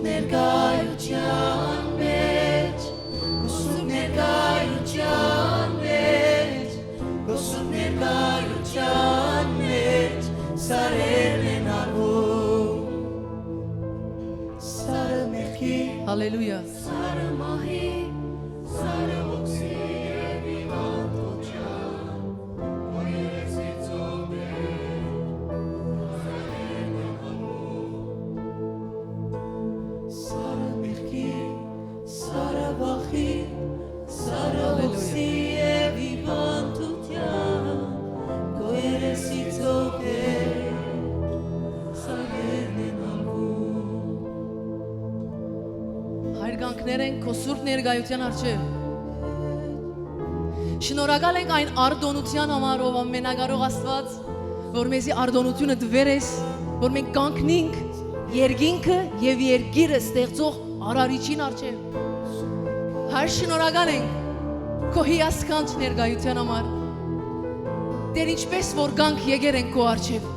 ներկայության մեջ, Գոսում ներկայության մեջ, Գոսում ներկայության մեջ, Սարերն են արվում, Սարը մեղքի, Հալելույա։ Սարը մահի, Սարը ոգսի և իվանդության, Քո երեսիցով Տեր, Սարերն են արվում, Սարը մեղքի, Սարը վախի, Սարը ոգսի և իվանդության, Քո երեսիցով Տեր, Սարերն են արվում, Հայր գանքներ ենք քո սուրբ ներկայության առջև։ Շնորհակալ ենք այն արտոնության համար, ով ամենակարող Աստված, որ մեզի արտոնությունը դվեր ես, որ մենք կանգնենք երկինքը եւ երկիրը ստեղծող արարիչին առջև։ Հայր շնորհակալ ենք քո հիասքանչ ներկայության համար։ Դեր ինչպես որ գանք եկեր ենք քո առջև։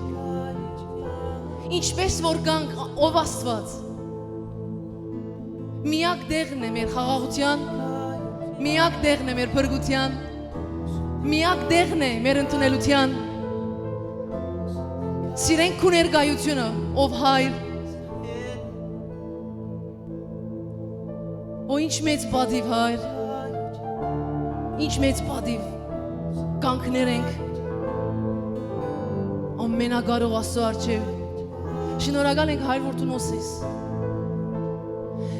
Ինչպես որ գանք ով Աստված։ Միակ դեղն է մեր խաղաղության, միակ դեղն է մեր փրկության, միակ դեղն է մեր ընդունելության։ Սիրենք քո ներկայությունը, ով Հայր։ Ու ինչ մեծ բադիվ Հայր, ինչ մեծ բադիվ կանգներ ենք ամենակարող Աստծո առջև։ Շնորհակալ ենք Հայր, որ դու նոս ես։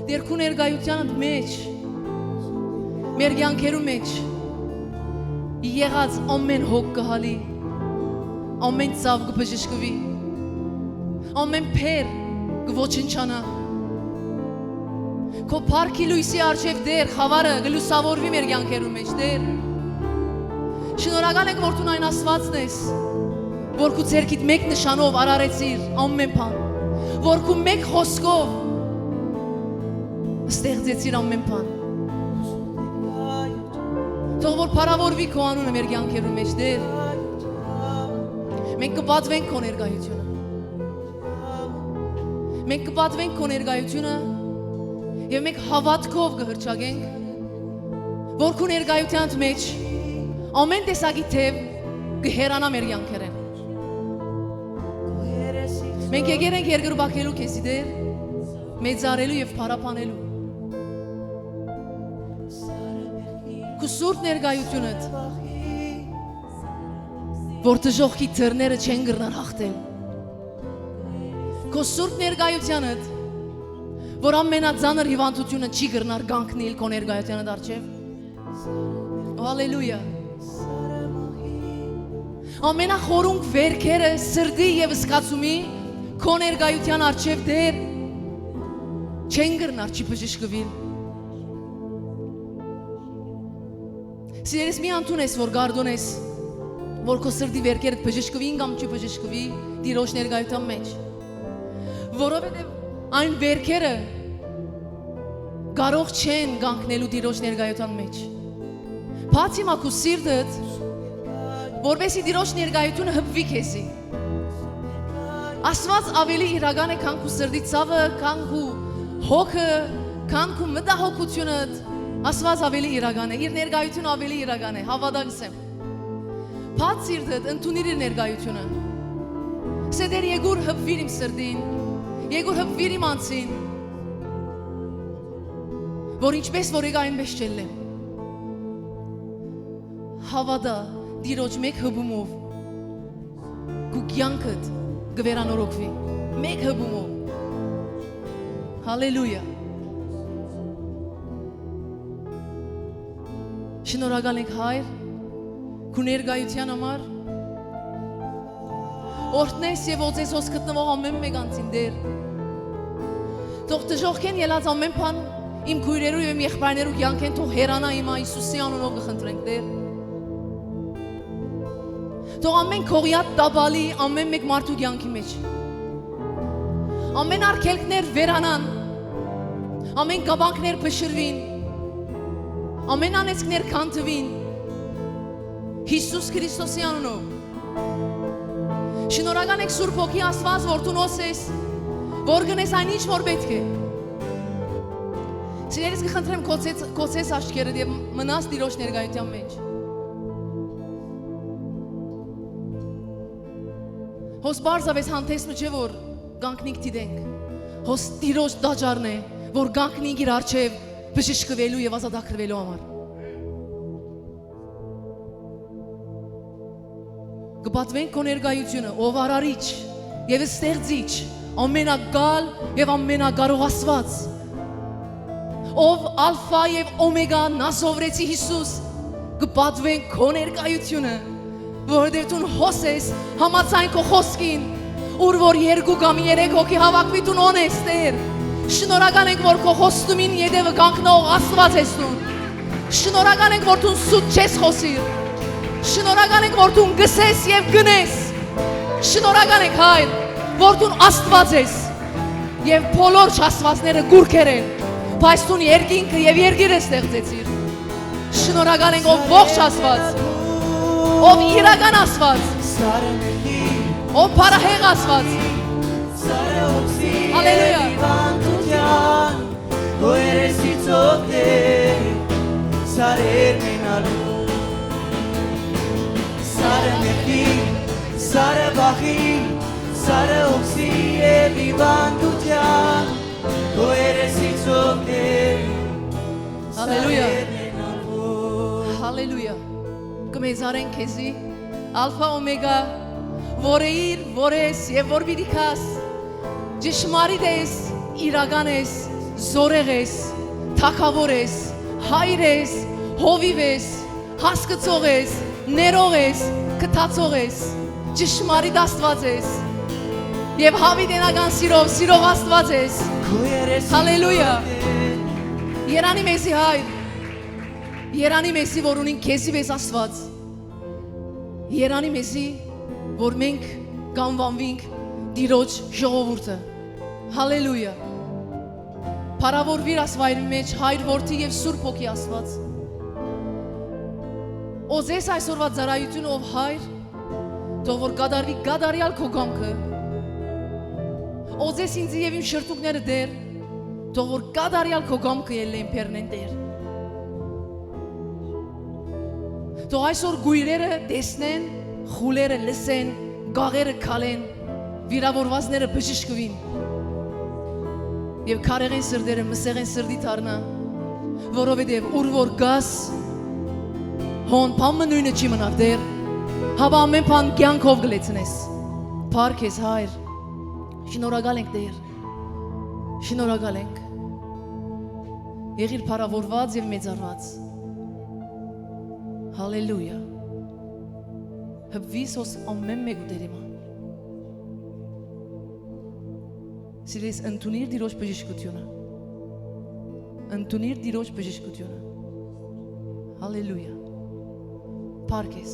Դեր քո ներկայությանդ մեջ, մեր կյանքերու մեջ եղած ամեն հոգ կհալի, ամեն ծավ կբժշկվի, ամեն փեր կոչնչանա։ Քո փառքի լույսի առջև դեր խավարը գլուսավորվի մեր կյանքերու մեջ, դեր։ Շնորհակալ ենք, որ դու այն Աստվածն ես, որ քո ցերքիդ մեկ նշանով արարեցիր ամեն բան, որ քո մեկ խոսքով ստեղծեցիր ամեն բան։ Թող որ փառավորվի քո անունը մեր կյանքերու մեջ, դեր։ Մենք կպատվենք քո ներկայությունը։ Մենք կպատվենք քո ներկայությունը եւ մենք հավատքով կհրճագենք, որ քո ներկայության մեջ ամեն տեսակի թև կհերանա մեր կյանքերեն։ Մենք եկել ենք երկրպագելու քեզի, դեր, մեծարելու եւ փառապանելու։ Քո սուրբ ներկայությունդ, որ դժոխքի դռները չեն գրնար հաղթել։ Քո սուրբ ներկայությունդ, որ ամենածանր հիվանդությունը չի գրնար կանգնել քո ներկայությանդ առջև։ Հալելույա։ Ամենախորունկ վերքերը սրտի եւ զգացումի քո ներկայության առջև դեր չեն գրնար չի բժշկվել։ Սիրես մի անտունես, որ գարդոնես, որ քո սրտի վերքերդ բժշկվին կամ չի բժշկվի Տիրոջ ներկայության մեջ։ Որովհետև այն վերքերը կարող չեն կանգնելու Տիրոջ ներկայության մեջ։ Բացի մա քո սիրտդ, որովհետև Տիրոջ ներկայությունը հպվի քեզի։ Աստված ավելի իրական է, քան քո սրտի ցավը, քան քո հոգը, քան քո մտահոգությունդ։ Աստված ավելի իրական է, իր ներկայությունը ավելի իրական է, հավատացեմ։ Բաց սիրտդ ընդունիր իր ներկայությունը։ Սեդեր եկուր հպվիր իմ սրտին, եկուր հպվիր իմ անձին, որ ինչպես որ եկա այնպես չելեմ։ Հավատա Տիրոջ մեկ հպումով քո կյանքդ կվերանորոգվի, մեկ հպումով։ Հալելույա։ Շնորհակալ ենք Հայր քո ներկայության համար։ Օրհնես եւ օծես գտնվող ամեն մեկանցին դեր։ Թող դժոխքեն ելած ամեն բան իմ քույրերու եւ իմ եղբայրներու կյանքեն թող հերանա իմ Հիսուսի անունով կխնդրենք դեր։ Թող ամեն քողյատ տաբալի ամեն մեկ մարդու կյանքի մեջ ամեն արգելքներ վերանան, ամեն գաբանքներ փշրվին, ամեն անեծքներ քանթվին Հիսուս Քրիստոսի անունով։ Շնորհակալ ենք Սուրբ Հոգի Աստված, որ դու նոս ես, որ գնես այն ինչ որ պետք է։ Սիրելիս կխնդրեմ կոչես աչքերդ եւ մնաս Տիրոջ ներկայության մեջ։ Հոս բարձավես հանդեսը չէ որ գանքնիկ դիտենք։ Հոս Տիրոջ դաջարն է որ գանքնիկ իր արչեւ բժշկվելու եւ ազատագրվելու համար։ Կպատվենք քո ներկայությունը, ով արարիչ եւ ստեղծիչ, ամենագալ եւ ամենագարող Աստված, ով ալֆա եւ օմեգա նասովրեցի Հիսուս, կպատվենք քո ներկայությունը, որովհետեւ դու հոսես համաձայն քո խոսքին, ուր որ երկու կամ երեք հոգի հավաքվի դու ունես Տեր։ Շնորհակալ ենք որ քո խոստումին յետևը կանգնող Աստված ես դու։ Շնորհակալ ենք որ դու սուտ չես խոսիր։ Շնորհակալ ենք որ դու գսես եւ գնես։ Շնորհակալ ենք Հայր որ դու Աստված ես եւ բոլոր չաստվածները գուրքեր են, բայց դու երկինքը եւ երկիրը ստեղծեցիր։ Շնորհակալ ենք ով ողջ Աստված, ով իրական Աստված, ով բարահեղ Աստված։ Հալելույա։ Sare bahi, sare oxi e vivantutian, tu eres itzote. Hallelujah. Hallelujah. Կմեզարեն քեզի, ալֆա օմեգա, որեիր, որես եւ որ բիդիկաս, ճշմարիտ ես, իրական ես, զորեղ ես, թակավոր ես, հայր ես, հովիվ ես, հասկացող ես, ներող ես, կթացող ես, ճշմարիտ Աստված ես եւ հավիտենական սիրով Աստված ես։ Հալելույա։ Երանի մեզի Հայր, երանի մեզի որ ունին քեզի վես Աստված, երանի մեզի որ մենք կանվանվենք Տիրոջ ժողովուրդը։ Հալելույա։ Փառավորվիր Աստվածի մեջ Հայր որդի եւ Սուրբ Հոգի Աստված։ Օզես այսօրվա ծառայությունը ով Հայր, թող որ կատարվի կատարյալ քո կամքը։ Օզես ինձ եւ իմ շրթունքները Տեր, թող որ կատարյալ քո կամքը ելեն Տեր։ Թող այսօր գույրերը տեսնեն, խուլերը լսեն, գաղերը քալեն, վիրավորվածները բժշկվին։ Եվ քարեղեն սրտերը մսեղեն սրտի դառնա, որովհետեւ ուր որ գաս հոն փամը նույնը չի մնար Տեր, հավա ամեն բան կյանքով գլեցնես։ Փառք ես Հայր, շնորհակալ ենք Տեր, շնորհակալ ենք։ Եղիր փառավորված եւ մեծարված։ Հալելույա։ Հպվիս ոս ամեն մեկ ուտերիմա։ Սիրես ընդունիր Տիրոջ բժշկությունը։ Ընդունիր Տիրոջ բժշկությունը։ Հալելույա։ Փառք ես։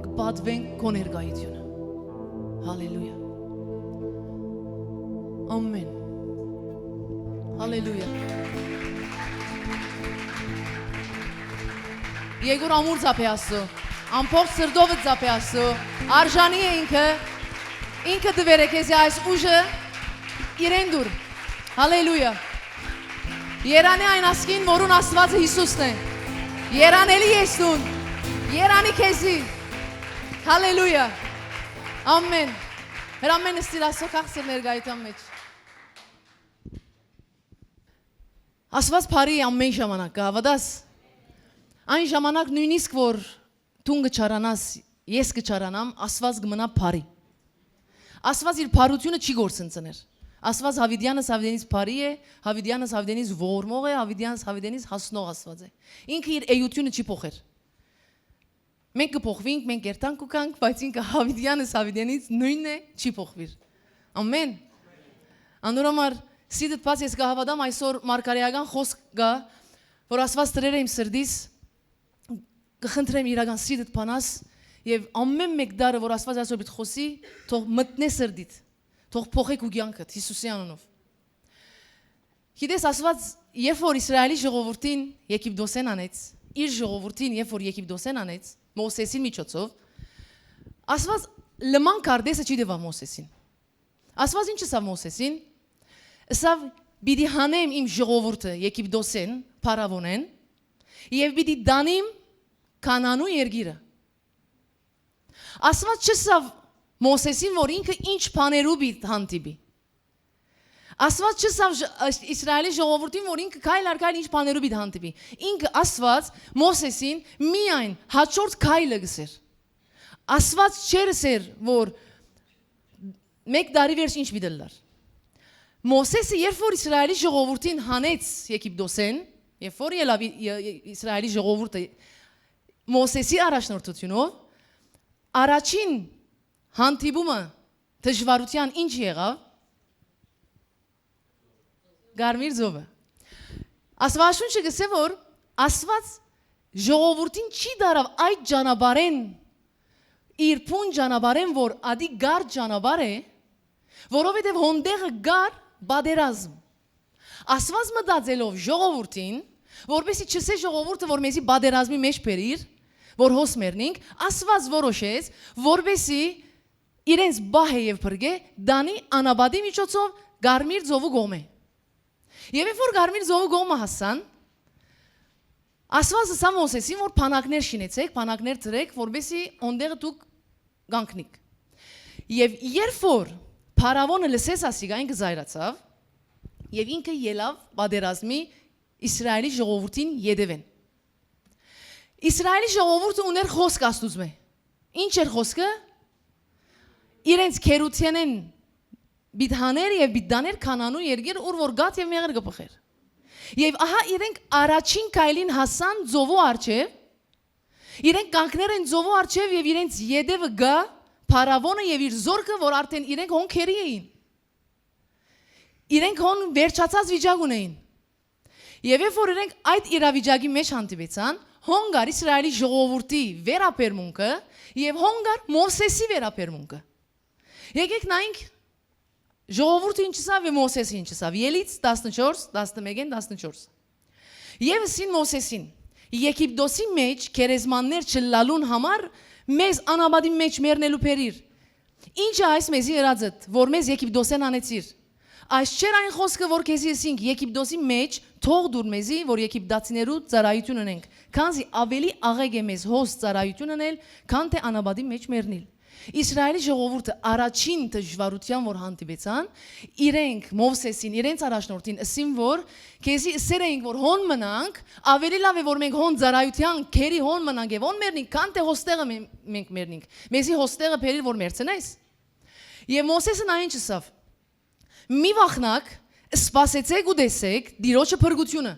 Կպատվենք քո ներկայությունը։ Հալելույա։ Ամեն։ Հալելույա։ Եգոր ամուր ծապեասու, ամփոփ սրդովը ծապեասու, արժանի է ինքը դվեր է քեզի այս ուժը իրեն դուր։ Հալելույա։ Երանի այն ասկին, որուն Աստվածը Հիսուսն է։ Երանելի ես դուն։ Երանի քեզի։ Հալելույա։ Ամեն։ Հրամենը ստիլասո կաղցր ներգայության մեջ։ Աստված բարի ամեն ժամանակ, հավատաս։ Այն ժամանակ նույնիսկ որ դու կչարանաս, ես կչարանամ, Աստված կմնա բարի։ Աստված իր բարությունը չի գործընծներ։ Աստված Հավիդյանս Հավիդենից բարի է, Հավիդյանս Հավիդենից ողորմող է, Հավիդյանս Հավիդենից հասնող Աստված է։ Ինքը իր էությունը չի փոխեր։ Մենք կփոխվենք, մենք երթանք ու կանք, բայց ինքը Հավիդյանս Հավիդենից նույնն է, չի փոխվիր։ Ամեն։ Անորոմար սիդդ բաց ես կհավատամ այսօր մարգարեական խոսք կա, որ Աստված դրել է իմ սրտիս, կխնդրեմ իրական սիդդ բանաս եւ ամեն մեկ դարը որ Աստված այսօր պիտի խոսի, թող մտնե սրտիդ, թող փոխեք ու կյանքդ Հիսուսի անունով։ Գիտես Աստված երբ որ Իսրայելի ժողովրդին Եգիպտոսեն անեց, իր ժողովրդին երբ որ Եգիպտոսեն անեց, Մովսեսի միջոցով, Աստված լման կարդեսը չի դվա Մովսեսին։ Աստված ինչ ասավ Մովսեսին, Ասավ պիտի հանեմ իմ ժողովուրդը Եգիպտոսեն, Փարավոնեն, եւ պիտի դանիմ Կանանու երկիրը։ Աստված չսավ Մոսեսին, որ ինքը ինչ բաներու պիտի հանդիպի։ Աստված չսավ Իսրայելի ժողովրդին, որ ինքը քայլ առ քայլ ինչ բաներու պիտի հանդիպի։ Ինքը Աստված Մոսեսին միայն հաջորդ քայլը գսեր։ Աստված չերսեր, որ մեկ տարի վերջ ինչ պիտի լար։ Մոսեսը երբ որ Իսրայելի ժողովրդին հանեց Եգիպտոսեն, երբ որ ելավ Իսրայելի ժողովուրդը Մոսեսի առաջնորդությունով, առաջին հանդիպումը դժվարության ինչ եղավ։ Գարմիր ծովը։ Աստվածաշունչը գսե որ Աստված ժողովրդին չի դարավ այդ ճանապարհեն իր փուն ճանապարհեն, որ ադի գար ճանապարհ է, որովհետև հոնդեղը գար բادرազմ։ Աստված մտածելով ժողովրդին, որպեսզի չսե ժողովուրդը, որ մեզի բادرազմի մեջ բերիր, որ հոս մեռնենք, Աստված որոշեց, որպեսզի իրենց բահե եւ բրգե դանի անաբադի միջոցով Գարմիր ծովու գոմե։ Եվ երբ որ Գարմիր ծովու գոմը հասան, Աստված ասա Մոսեսին, որ փանակներ շինեցեք, փանակներ ծրեք, որպեսզի ոնդեղը դուք գանքնիկ։ Եվ երբ որ Փարավոնը լսեց ասիգային գզայրացավ, եւ ինքը ելավ բادرազմի Իսրայելի ժողովրդին յետևեն։ Իսրայելի ժողովուրդը ուներ խոսք Աստուծո։ Ինչ էր խոսքը։ Իրենց քերությանեն բիդհաներ եւ բիդդաներ Կանանու երկիր, ուր որ գատ եւ մեղր գփխեր։ Եվ ահա իրենք առաջին քայլին հասան ծովու արջև։ Իրենք կանգներ են ծովու արջև եւ իրենց յետևը գա Փարավոնը եւ իր զորքը, որ արդեն իրենք հոն քերի էին։ Իրենք հոն վերջացած վիճակ ունեին։ Եվ երբ որ իրենք այդ իրավիճակի մեջ հանդիպեցան, հոնգար Իսրայելի ժողովրդի վերապերմունքը եւ հոնգար Մովսեսի վերապերմունքը։ Եկեք նայենք ժողովուրդը ինչ ասավ եւ Մովսեսը ինչ ասավ։ Ելից 14, 11-ին 14։ Եվսին Մովսեսին Եգիպտոսի մեջ քերեզմաններ չլալուն համար մեզ անաբադի մեջ մեռնելու փերիր։ Ինչ է այս մեզի երածդ, որ մեզ Եգիպտոսեն անեցիր։ Այս չէր այն խոսքը, որ քեզի ասինք Եգիպտոսի մեջ թող դուր մեզի, որ Եգիպտացիներու ծառայություն ունենք, քանզի ավելի աղեկ է մեզ հոս ծառայություն ունել, քան թե անաբադի մեջ մեռնել։ Իսրայելի ժողովուրդը առաջին դժվարության որ հանդիպեցան, իրենք Մովսեսին, իրենց առաջնորդին ասին, որ քեզի ասեր էինք, որ հոն մնանք, ավելի լավ է որ մենք հոն ծառայության քերի հոն մնանք եւ հոն մեռնենք, քան թե հոստեղը մենք մեռնենք։ Մեզի հոստեղը փերիր որ մեռցնես։ Եվ Մովսեսը նա ինչ ասավ. Մի վախնակ, սպասեցեք ու տեսեք Տիրոջը փրկությունը,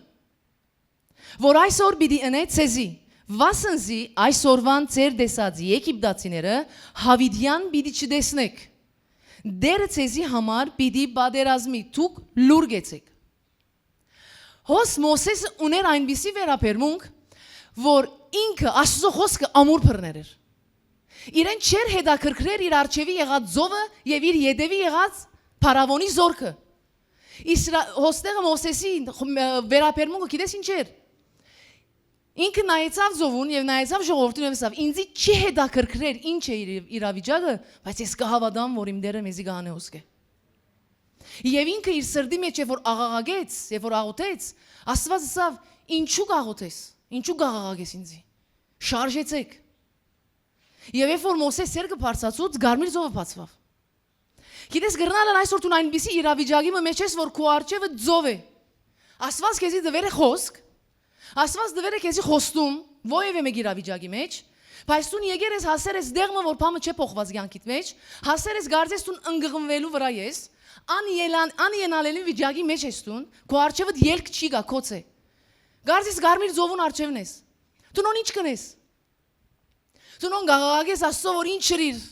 որ այսօր պիտի ընե ցեզի, վասնզի այսօրվան ծեր տեսած Եգիպտացիները հավիդյան պիտի չտեսնեք։ Դերը ցեզի համար պիտի բادرազմի, դուք լուր գեցեք։ Հոս Մովսեսը ուներ այնպիսի վերապերմունք, որ ինքը Աստծո խոսքը ամուր բռներ էր։ Իրեն չէր հետաքրքրեր իր արջևի եղած ծովը եւ իր յետևի եղած Փարավոնի զորքը։ Հոստեղը Մովսեսի վերապերմունքը գիտես ինչ էր։ Ինքը նայեցավ ծովուն եւ նայեցավ ժողովրդին եւ ասավ. ինձի չի հետաքրքրեր ինչ է իրավիճակը, բայց ես կհավատամ, որ իմ Տերը մեզի կհանե ոսկե։ Եվ ինքը իր սրտի մեջ երբ որ աղաղագեց, երբ որ աղոթեց, Աստված ասավ. ինչու կաղոթես, ինչու կաղաղագես ինձի։ Շարժեցեք։ Եվ երբ որ Մովսես սերկը բարձացուց, Գարմիր ծովը բացվավ։ Գիտես գրնալն այսօր դու այնպիսի իրավիճակի մեջ ես, որ քո արջևը ծով է։ Աստված քեզի դվեր է խոսք, Աստված դվեր է քեզի խոստում, ովևէ մեկ իրավիճակի մեջ, բայց դու եկեր ես հասեր ես դեղը, որ բամը չէ փոխված կյանքիդ մեջ, հասեր ես գարձես դու ընկղմվելու վրա ես, անիենալելի վիճակի մեջ ես դու, քո արջևը ելք չի գա, քոց է։ Գարձես Գարմիր ծովուն արջևն ես։ Դու նոն ինչ կնես։ Դու նոն գաղաղես Աստծո որ ինչ շրիր։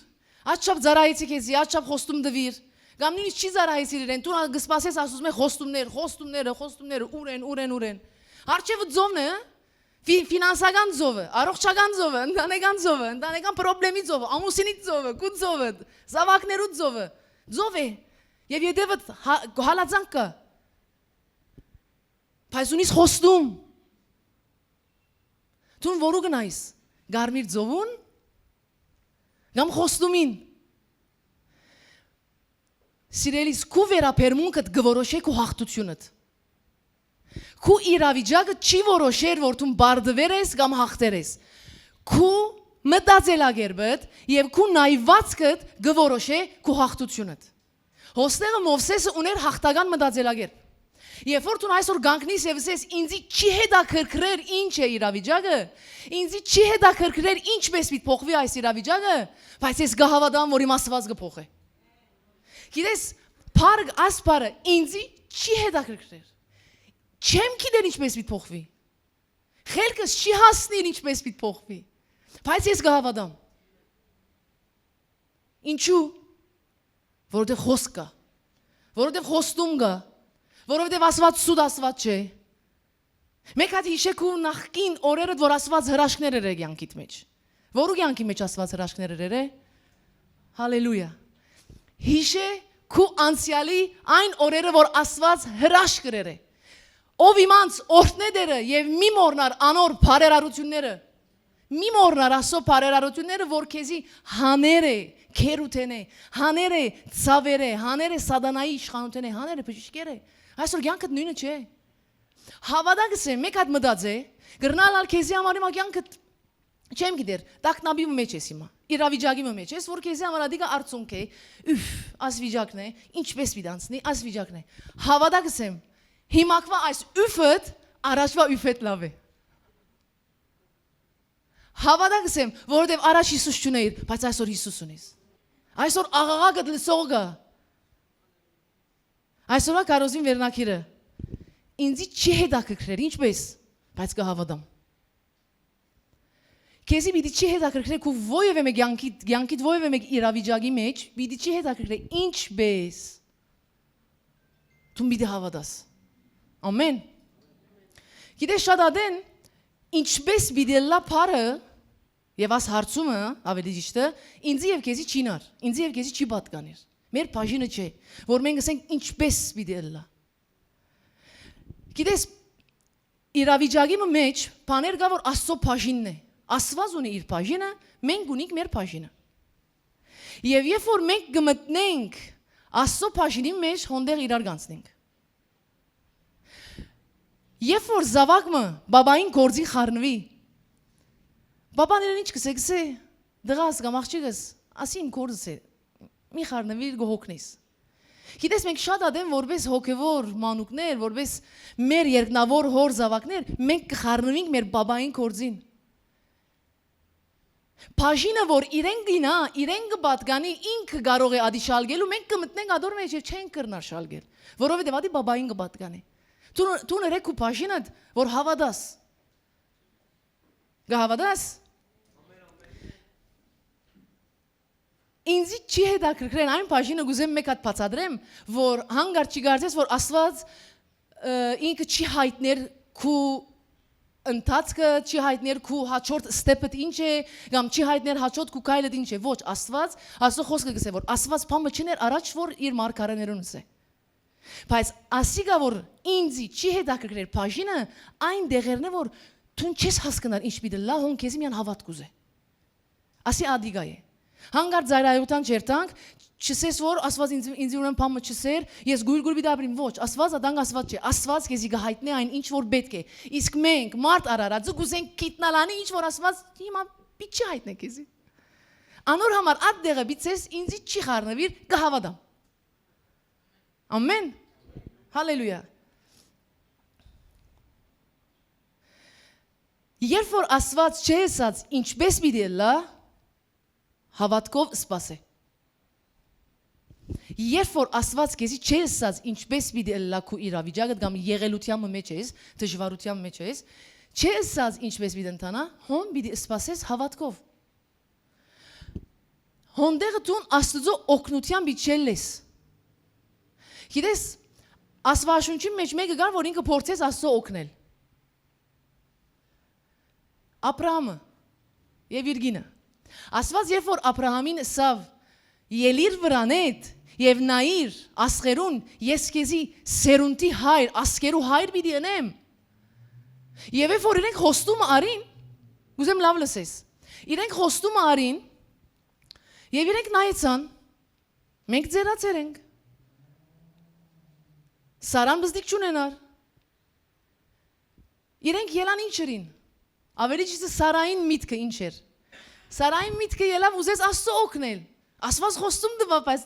Աչափ ծառայեցի քեզի, աչափ խոստում դվիր։ Կամ նույնիսկ չի ծառայեցիր իրեն, դու գսպասես Աստծո մե խոստումները, ուրեն։ Արջևը ծովն է, ֆինանսական ծովը, առողջական ծովը, ընտանեկան ծովը, ընտանեկան խնդրի ծովը, ամուսինի ծովը, կու ծովը, զավակներու ծովը, ծով է։ Եվ յետևը հալածանք կա։ Բայց ունիս խոստում։ Դու որու գնայս, Գարմիր ծովուն, կամ խոստումին։ Սիրելիս, քու վերապերմունքդ գորոշե քու հաղթությունդ։ Քու իրավիճակը չի որոշեր, որ դու բարդվեր ես կամ հաղթեր ես։ Քու մտածելակերպդ եւ քու նայվածքդ գորոշե քու հաղթությունդ։ Հոստեղը Մովսեսը ուներ հաղթական մտածելակերպ։ Երբ որ դու այսօր գանկնիս եւ ասես ինձի չի հետաքրքրեր ինչ է իրավիճակը, ինձի չի հետաքրքրեր ինչպես պիտի փոխվի այս իրավիճակը, բայց ես գահավադամ, որ իմ Աստված կփոխի։ Գիտես, փառք ասպարը ինձի չի հետաքրքրեր։ Չեմ գիտեր ինչպես պիտի փոխվի։ Խելքս չի հասնի ինչպես պիտի փոխվի։ Բայց ես գահավադամ։ Ինչու՞։ Որովհետեւ խոսք կա։ Որովհետեւ խոստում կա։ Որովհետև Աստված սուտ Աստված չէ։ Մեկ հատ հիշեք ու նախքին օրերը, որ Աստված հրաշքներ էր կյանքիդ մեջ։ Որու կյանքի մեջ Աստված հրաշքներ էր։ Հալելույա։ Հիշե քու անցյալի այն օրերը, որ Աստված հրաշք էր։ Ով իմանց օրհնեդերը եւ մի մորնար անոր բարերարությունները։ Մի մորնար ասո բարերարությունները, որ քեզի հաներ է, քերութեն է, հաներ է, ցավեր է, հաներ է սատանայի իշխանութեն է, հաներ է բժիշկեր է։ Այսօր կյանքդ նույնը չէ։ Հավատակս է, մեկ հատ մտածե, գրնալ քեզի համար իմ կյանքդ չեմ գիտեր, տակնաբի մեջ ես հիմա, իրավիճակի մեջ ես, որ քեզի համար ադիկա արցունք է, ուֆ, ասվիճակն է, ինչպես պիտանցնի, ասվիճակն է։ Հավատակս եմ, հիմակվա այս ուֆդ առաջվա ուֆետ լավ է։ Հավատակս եմ, որովհետև առաջ Հիսուս չունեիր, բայց այսօր Հիսուս ունես։ Այսօր աղաղակդ լսող կա։ Այսօրվա կարոզին վերնակիրը ինձի չի հետաքրքրեր, ինչպես, բայց կհավատամ։ Քեզի պիտի չի հետաքրքրեր քու ովևէ մեկ կյանքիդ ովևէ մեկ իրավիճակի մեջ, պիտի չի հետաքրքրեր ինչպես։ Դու պիտի հավատաս։ Ամեն։ Գիտես շատ ադեն ինչպես պիտի լա փարը եւ աս հարցումը ավելի ճիշտ է ինձի եւ քեզի չինար, ինձի եւ քեզի չի պատկաներ։ Մեր բաժինը չէ, որ մենք ասենք ինչպես պիտի լա։ Գիտես իրավիճակի մեջ բաներ կա որ Աստծո բաժինն է։ Աստված ունի իր բաժինը, մենք ունենք մեր բաժինը։ Եվ երբ որ մենք գմտնենք Աստծո բաժինի մեջ հոնդեղ իրար կանցնենք։ Երբ որ զավակը բաբային գործի խառնվի, բաբան իրեն ինչ կսե, դղաս կամ աղջիկս, ասի իմ գործս է, մի խառնվի գողոքնես։ Գիտես մենք շատ ադեմ որպես հոգևոր մանուկներ, որպես մեր երկնավոր հոր զավակներ, մենք կխառնվենք մեր բաբային գործին։ Բաժինը որ իրեն գինա, իրեն կպատկանի, ինքը կարող է ադի շալգելու, մենք կմտնենք ադոր մեջ եւ չենք կրնար շալգել, որովհետեւ ադի բաբային կպատկանի։ Դու ներեք ու բաժինդ, որ հավատաս։ Գահավատաս։ Ինձի չի հետաքրքրեն այն բաժինը գուզեմ մեկ հատ բացադրեմ, որ հանգարտ չի կարծես, որ Աստված ինքը չի հայտներ քու ընթացքը, չի հայտներ քու հաջորդ ստեպդ ինչ է, կամ չի հայտներ հաջորդ քու քայլդ ինչ է։ Ոչ, Աստված, Աստծո խոսքը գսե, որ Աստված բամը չներ առաջ որ իր մարգարեներուն է։ Բայց ասիգա որ ինձի չի հետաքրքրեր բաժինը այն դեղերն է որ դու չես հասկանալ ինչ պիտի լա հոն քեզի միան հավատ կուզե։ Ասի ադիգա է։ Հանգարտ զայրայության չերտանք, չսես որ Աստված ինձ ուրեմն բամը չսեր, ես գույր պիտի ապրիմ, ոչ, Աստված ադանք Աստված չէ, Աստված քեզի գահիտնի այն ինչ որ պետք է։ Իսկ մենք մարդ արարածը գուզենք կիտնալանի ինչ որ Աստված հիմա պիտի հայտնի քեզի։ Անոր համար այդ դեղը բիցես ինձի չի խառնվիր կհավատամ։ Ամեն։ Հալելույա։ Երբ որ Աստված չէ ասած ինչպես պիտի լա, հավատքով սպասե։ Երբ որ Աստված քեզի չէ ասած ինչպես պիտի լա քու իրավիճակը կամ եղելության մեջ ես, դժվարության մեջ ես, չէ ասած ինչպես պիտի ընթանա, հոն պիտի սպասես հավատքով։ Հոնդեղը դու Աստծո օգնության բիչել ես։ Գիտես, Աստվածաշունչի մեջ մեկը կար, որ ինքը փորձեց Աստծո օգնել։ Աբրահամը եւ իր գինը։ Աստված երբ որ Աբրահամին ասավ ելիր վրանետ եւ նայիր ասղերուն ես քեզի սերունդի հայր ասկերու հայր պիտի ընեմ։ Եվ երբ որ իրենք խոստումը արին, ուզեմ լավ լսես։ Իրենք խոստումը արին եւ իրենք նայեցան մենք ձերացեր ենք։ Սարան բզդիկ չունենար։ Իրենք ելան ինչերին։ Ավելի ճիշտ Սարային միտքը ինչ էր։ Սարային միտքը ելավ ուզեց Աստծո օգնել։ Աստված խոստում տվա, բայց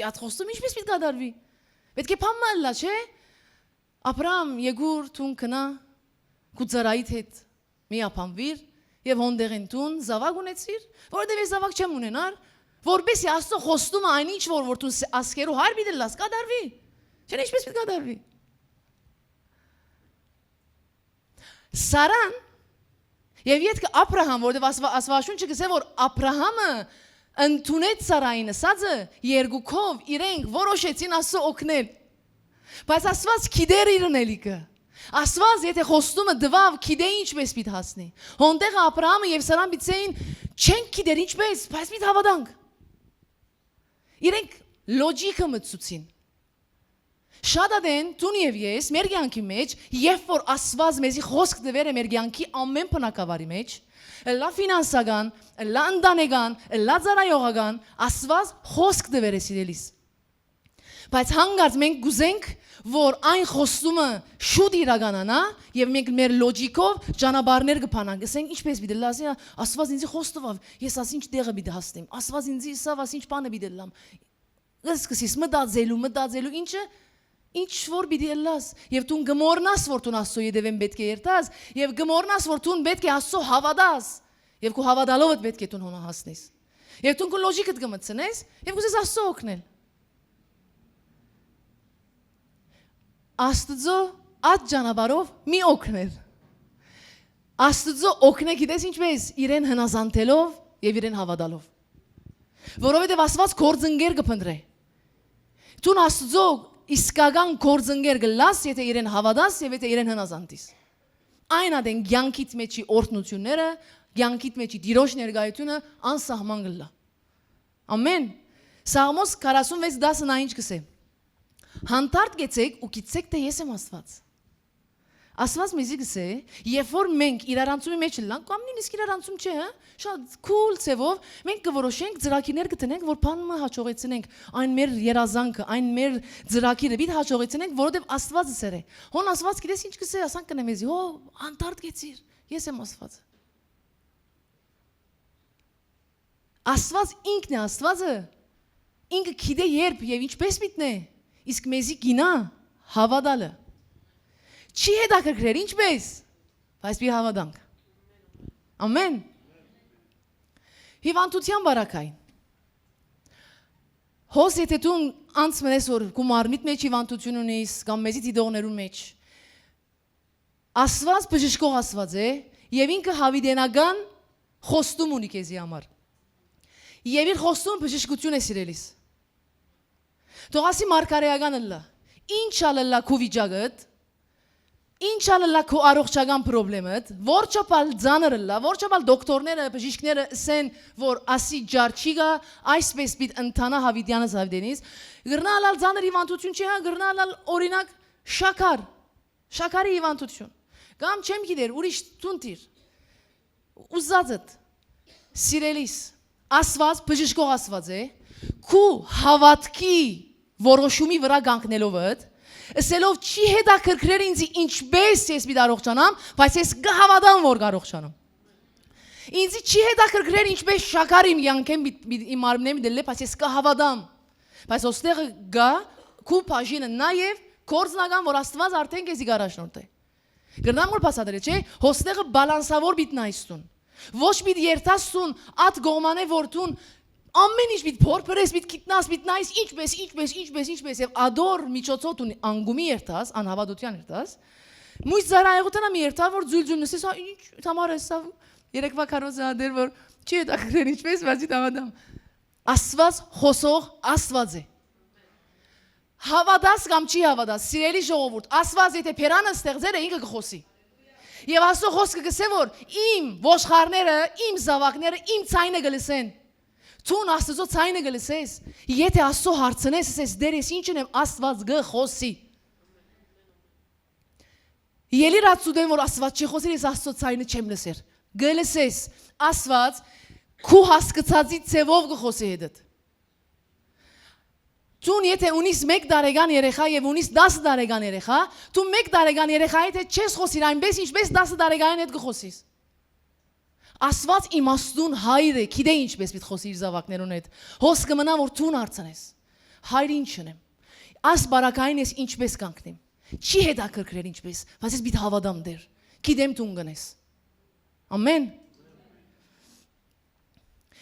այդ խոստումը ինչպես պիտի կատարվի։ Պետք է փամալլա, չէ՞։ Աբրահամ եկուր տուն կնա կուծարայիդ հետ մի ապանվիր եւ հոնդեղեն տուն զավակ ունեցիր, որովհետեւ ես զավակ չեմ ունենար, որբեսի Աստծո խոստումը այնինչ որ տուն ասկերու հայր պիտի լաս կատարվի։ Չէ՞ ինչպես պիտի կատարվի։ Սարան եւ յետք Աբրահամ, որովհետեւ Աստվածաշունչը գսե որ Աբրահամը ընդունեց Սարային ասածը, երկուքով իրենք որոշեցին Աստծո օգնել։ Բայց Աստված գիտեր իր անելիքը։ Աստված եթե խոստումը դվավ, գիտե ինչպես պիտի հասնի։ Հոնդեղ Աբրահամը եւ Սարան պիտեին չեն գիտեր ինչպես, բայց պիտի հավատանք։ Իրենք լոջիկը մտցուցին։ Շատ ադեն տուն եւ ես մեր կյանքի մեջ, երբ որ Աստված մեզի խոսք դվեր է մեր կյանքի ամեն բնակավարի մեջ, լա ֆինանսական, լա ընտանեկան, լա ծառայողական, Աստված խոսք դվեր է սիրելիս։ Բայց հանգարց մենք գուզենք, որ այն խոստումը շուտ իրականանա եւ մենք մեր լոջիկով ճանապարհներ կփանանք, ասենք ինչպես պիտի լասի, Աստված ինձ խոստովավ, ես ասի ինչ տեղը պիտի հասնեմ, Աստված ինձ ասավ, ասի ինչ բանը պիտի լամ։ Սկսես մտածելու ինչը ինչ որ պիտի լաս եւ դու գմորնաս որ դու Աստծո յետևեն պետք է երթաս եւ գմորնաս որ դու պետք է Աստծո հավատաս եւ քո հավատալով պետք է դու հոնա հասնես եւ դու քո լոջիկը կմցնես եւ կուզես Աստծո օգնել Աստծո այդ ճանապարհով մի օգնել Աստծո օգնե գիտես ինչպես իրեն հնազանդելով եւ իրեն հավատալով որովհետեւ Աստված գործընկեր կփնտրե դու Աստծո իսկական գործընկեր գլաս, եթե իրեն հավատաս եւ եթե իրեն հնազանդիս։ Այն ադեն ցանկիտ մեջի օրհնությունները, ցանկիտ մեջի դիրոջ ներկայությունը անսահման գլա։ Ամեն։ Սաղմոս 46:10-ն ինչ կսե։ Հանդարտ գեցեք ու գիտեք թե ես եմ Աստված։ Աստված մեզի գսե, երբ որ մենք իրարանցումի մեջ լանք, կամ նույնիսկ իրարանցում չէ, շատ cool ցևով, մենք կորոշենք ծրագիրներ կտնենք, որ բանը հաջողեցնենք, այն մեր երազանքը, այն մեր ծրագիրը պիտի հաջողեցնենք, որովհետև Աստվածը սեր է։ Հոն Աստված գիտես ինչ կսե, ասանք կնեմ մեզի, հո, հանդարտ գեցիր, ես եմ Աստվածը։ Աստված ինքն է Աստվածը, ինքը գիտե երբ եւ ինչպես պիտի, իսկ մեզի գինա հավատալը։ Չի հետաքրքրեր ինչպես, բայց մի հավատանք։ Ամեն։ Հիվանդության բարակային։ Հոս եթե դու անցնում ես որ գումարմիտ մեջ հիվանդություն ունես կամ մեզի դիդողներու մեջ։ Աստված բժշկող Աստված է եւ ինքը հավիտենական խոստում ունի քեզի համար։ Եվ իր խոստումը բժշկություն է սիրելիս։ Թող ասի մարգարեական լա։ Ինչ ալլա քո վիճակդ Ինչ ալլա քո առողջական խնդրեմդ, որչապալ ցաները լա, որչապալ դոկտորները, բժիշկները ասեն, որ ասի ջարչի գա, այսպես պիտ ընթանա հավիտյանը զավդենից, գրնալալ ցաներ հիվանդություն չի, գրնալալ օրինակ շաքարի հիվանդություն։ Կամ չեմ գիտեր, ուրիշ տունտիր։ Ուզածդ սիրելիս, Աստված բժշկող Աստված է, քու հավատքի որոշումի վրա կանգնելով Ասելով չի հետաքրքրեր ինձ ինչպես ես պիտի առողջանամ, բայց ես կհավատամ որ կառողջանամ։ Ինձ չի հետաքրքրեր ինչպես շաքար իմ յանքեմ իմ մարմնեմ դելե, բայց ես կհավատամ։ Բայց ոստեղը գա քու բաժինը նաև կորձնական որ Աստված արդեն քեզի գարաշնորդ է։ Գրնամ որ փասադրե չէ, ոստեղը բալանսավոր պիտի նայստուն։ Ոչ պիտի երթասուն at գոմանե որտուն Ամեն ինչ պիտի փորփրես, պիտի գիտնաս, պիտի նայես ինչպես եւ ադոր միջոցոտ ունի անգումի երթաս, անհավատության երթաս։ Մույս զարայողութանա մի երթա որ ձուլձուլ նսես, ինչ համար էսա երեկվա քարոզը ադեր որ չի հետաքրքրեն ինչպես վազի տավադամ։ Աստված խոսող Աստված է։ Հավատաս կամ չի հավատաս, սիրելի ժողովուրդ, Աստված եթե փերանը ստեղծեր է ինքը կխոսի։ Եվ Աստծո խոսքը գսե որ իմ ոշխարները, իմ զավակները իմ ցայնը գլսեն։ Տուն Աստծո ցայնը գլսես, եթե Աստծո հարցնես, ասես դեր ես ինչն եմ Աստված գխոսի։ Ելի ռացուդեն որ Աստված չի խոսել, ես Աստծո ցայնը չեմ լսեր։ Գլսես, Աստված քու հասկացածի ցևով գխոսի հետդ։ Տուն եթե ունիս 1 տարեկան երեխա եւ ունիս 10 տարեկան երեխա, դու 1 տարեկան երեխայի հետ չես խոսիր այնպես, ինչպես 10 տարեկանին հետ կխոսես։ Աստված իմաստուն հայր է, գիտե ինչպես պիտի խոսի իր զավակներուն հետ։ Հոս կմնա որ տուն արցնես։ Հայր ինչ ունեմ։ Աս բարակային ես ինչպես կանգնեմ։ Չի հետաքրքրել ինչպես, բայց ես պիտի հավատամ դեր։ Գիտեմ տուն գնես։ Ամեն։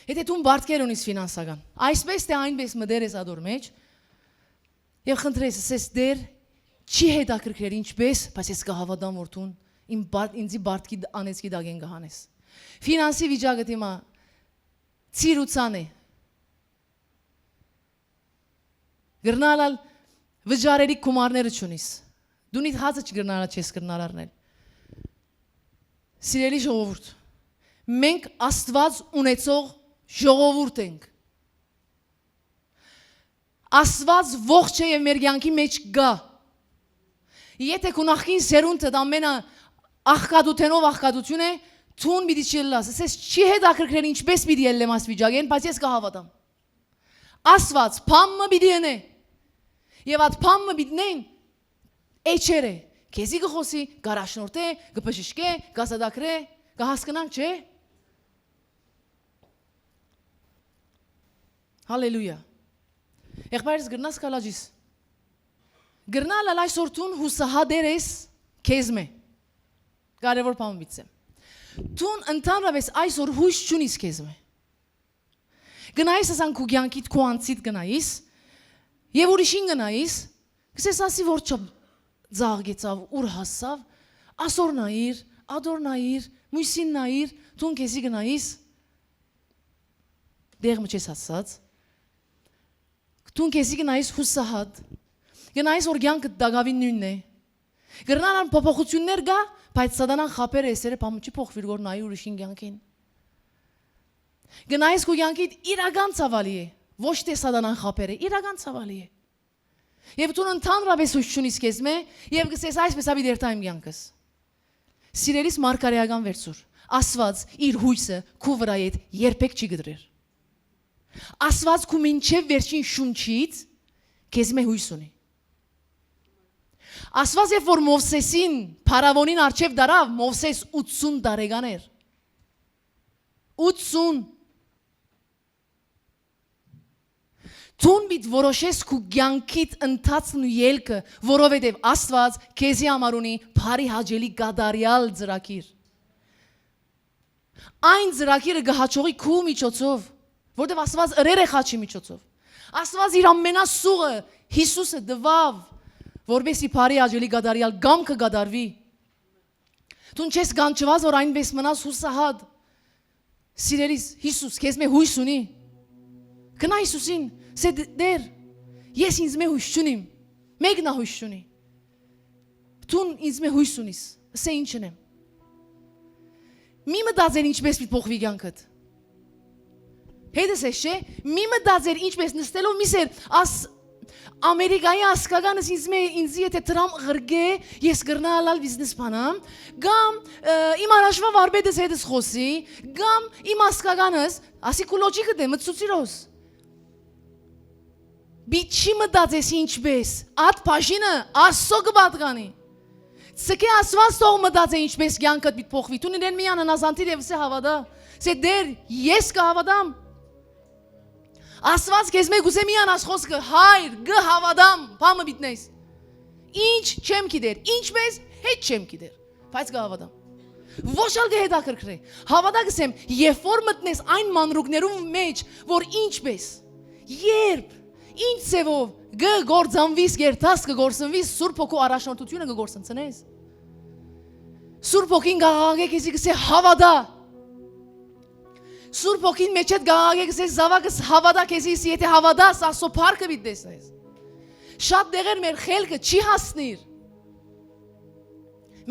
Եթե դու բարդկեր ունես ֆինանսական, այսպես թե այնպես մտեր ես ադոր մեջ, եւ խնդրես, ասես դեր չի հետաքրքրել ինչպես, բայց ես կհավատամ որ դու ինձի բարդկի անեցքի դագեն կհանես։ Ֆինանսի վիճակը դիմա ծիրուցան է։ Գրնալալ վճարերի գումարները չունիս։ Դու նիտ հացը չգրնալա չես գրնալ առնել։ Սիրելի ժողովուրդ, մենք Աստված ունեցող ժողովուրդ ենք։ Աստված ողջ է եւ մեր կյանքի մեջ գա։ Եթե քո նախքին սերունդը ամենա աղքատութենով աղքատություն է, Տուն պիտի չելլաս, ասես չի հետաքրքրել ինչպես պիտի ելնեմ այս վիճակեն, բայց ես կհավատամ։ Աստված փամը պիտի ենե։ Եվ այդ փամը պիտին էչերը, քեզի կխոսի, գարաշնորտե, կփշշկե, կասադակրե, կհասկանանք, չէ։ Հալելույա։ Եղբայրս գրնաս կալաջիս։ Գրնալ այսօր տուն հուսահատեր ես քեզ մե։ Կարևոր բան բիցեմ։ Տուն ընդհանրապես այսօր հույս չունիս քեզ մե։ Գնայիս ասան քո կյանքիդ քո անցիդ գնայիս եւ ուրիշին գնայիս, կսես ասի որ չափ ծաղգեցավ, ուր հասավ, ասոր նայիր, ադոր նայիր, մույսին նայիր, տուն քեզի գնայիս դեղ մը չես ասած, տուն քեզի գնայիս հուսահատ, գնայիս որ կյանքը դագավին նույնն է, գրնան փոփոխություններ գա, բայց սատանան խապեր է սերը բամը չի փոխվիր որ նայի ուրիշին կյանքին։ Գնայիս քո կյանքիդ իրական ցավալի է, ոչ թե սատանան խապեր է, իրական ցավալի է։ Եվ դու ընդհանրապես հույս չունիս քեզ մե, եւ գսես այսպես ապի դերտայմ կյանքս։ Սիրելիս մարգարեական վերցուր, Աստված իր հույսը քո վրա հետ երբեք չի գդրեր։ Աստված քո մինչև վերջին շունչից քեզ մե հույս ունի։ Աստված երբ որ Մովսեսին փարավոնին արչև դարավ, Մովսես 80 տարեկան էր։ 80 Տուն բիտ որոշես քու կյանքիդ ընթացն ու ելքը, որովհետև Աստված քեզի համար ունի բարի հաճելի գադարյալ ծրագիր։ Այն ծրագիրը գահաճողի քու միջոցով, որովհետև Աստված ըրեր է խաչի միջոցով։ Աստված իր ամենասուղը Հիսուսը դվավ, որովհետև բարի հաճելի գադարյալ գամքը գադարվի։ Տուն չես գանչված որ այնպես մնաս հուսահատ։ Սիրելիս Հիսուս քեզ մե հույս ունի։ Գնա Հիսուսին, սե դեր, ես ինձ մե հույս չունիմ, մեկնա հույս չունի։ Տուն ինձ մե հույս ունիս, սե ինչ ունեմ։ Մի մտածեր ինչպես պիտի փոխվի կյանքդ։ Հետս է չէ, մի մտածեր ինչպես նստելով միսեր, Ամերիկայի ասկականս ինձ եթե տրամ ղրգե, ես գրնալալ բիզնես բանամ, գամ իմ առաջվա վարպետս հետս խոսի, գամ իմ ասկականս, ասի կուլոջիկը դե մտսուցիրոս։ Բիչի մտածես ինչպես, ատ պաշինը ասո կբատկանի։ Սկե ասված թող մտածե ինչպես կյանքդ պիտի փոխվի, տուն իրեն մի անանազանտիր եւ սե հավատա, սե դեր ես կհավատամ։ Աստված քեզ մեկ ուզե միանաս խոսքը հայր գհավադամ բամը բիտնես ինչ չեմ գիտեր ինչպես հետ չեմ գիտեր բայց գհավադամ ոչ ալ գհետակրքրե հավատա գսեմ երբ որ մտնես այն մանրուկներում մեջ որ ինչպես երբ ինչ ծևով գործանվիս գերտաս կգործնվի Սուրբ Հոգու առաջնորդությունը կգործընծնես Սուրբ Հոգին գաղաղե քեզի գսե հավատա Սուրբ Հոգին մեջ այդ գաղաղեք ես զավակս հավատա քեզիս եթե հավատաս ասո փառքը պիտի տեսնես շատ դեղեր մեր խելքը չի հասնիր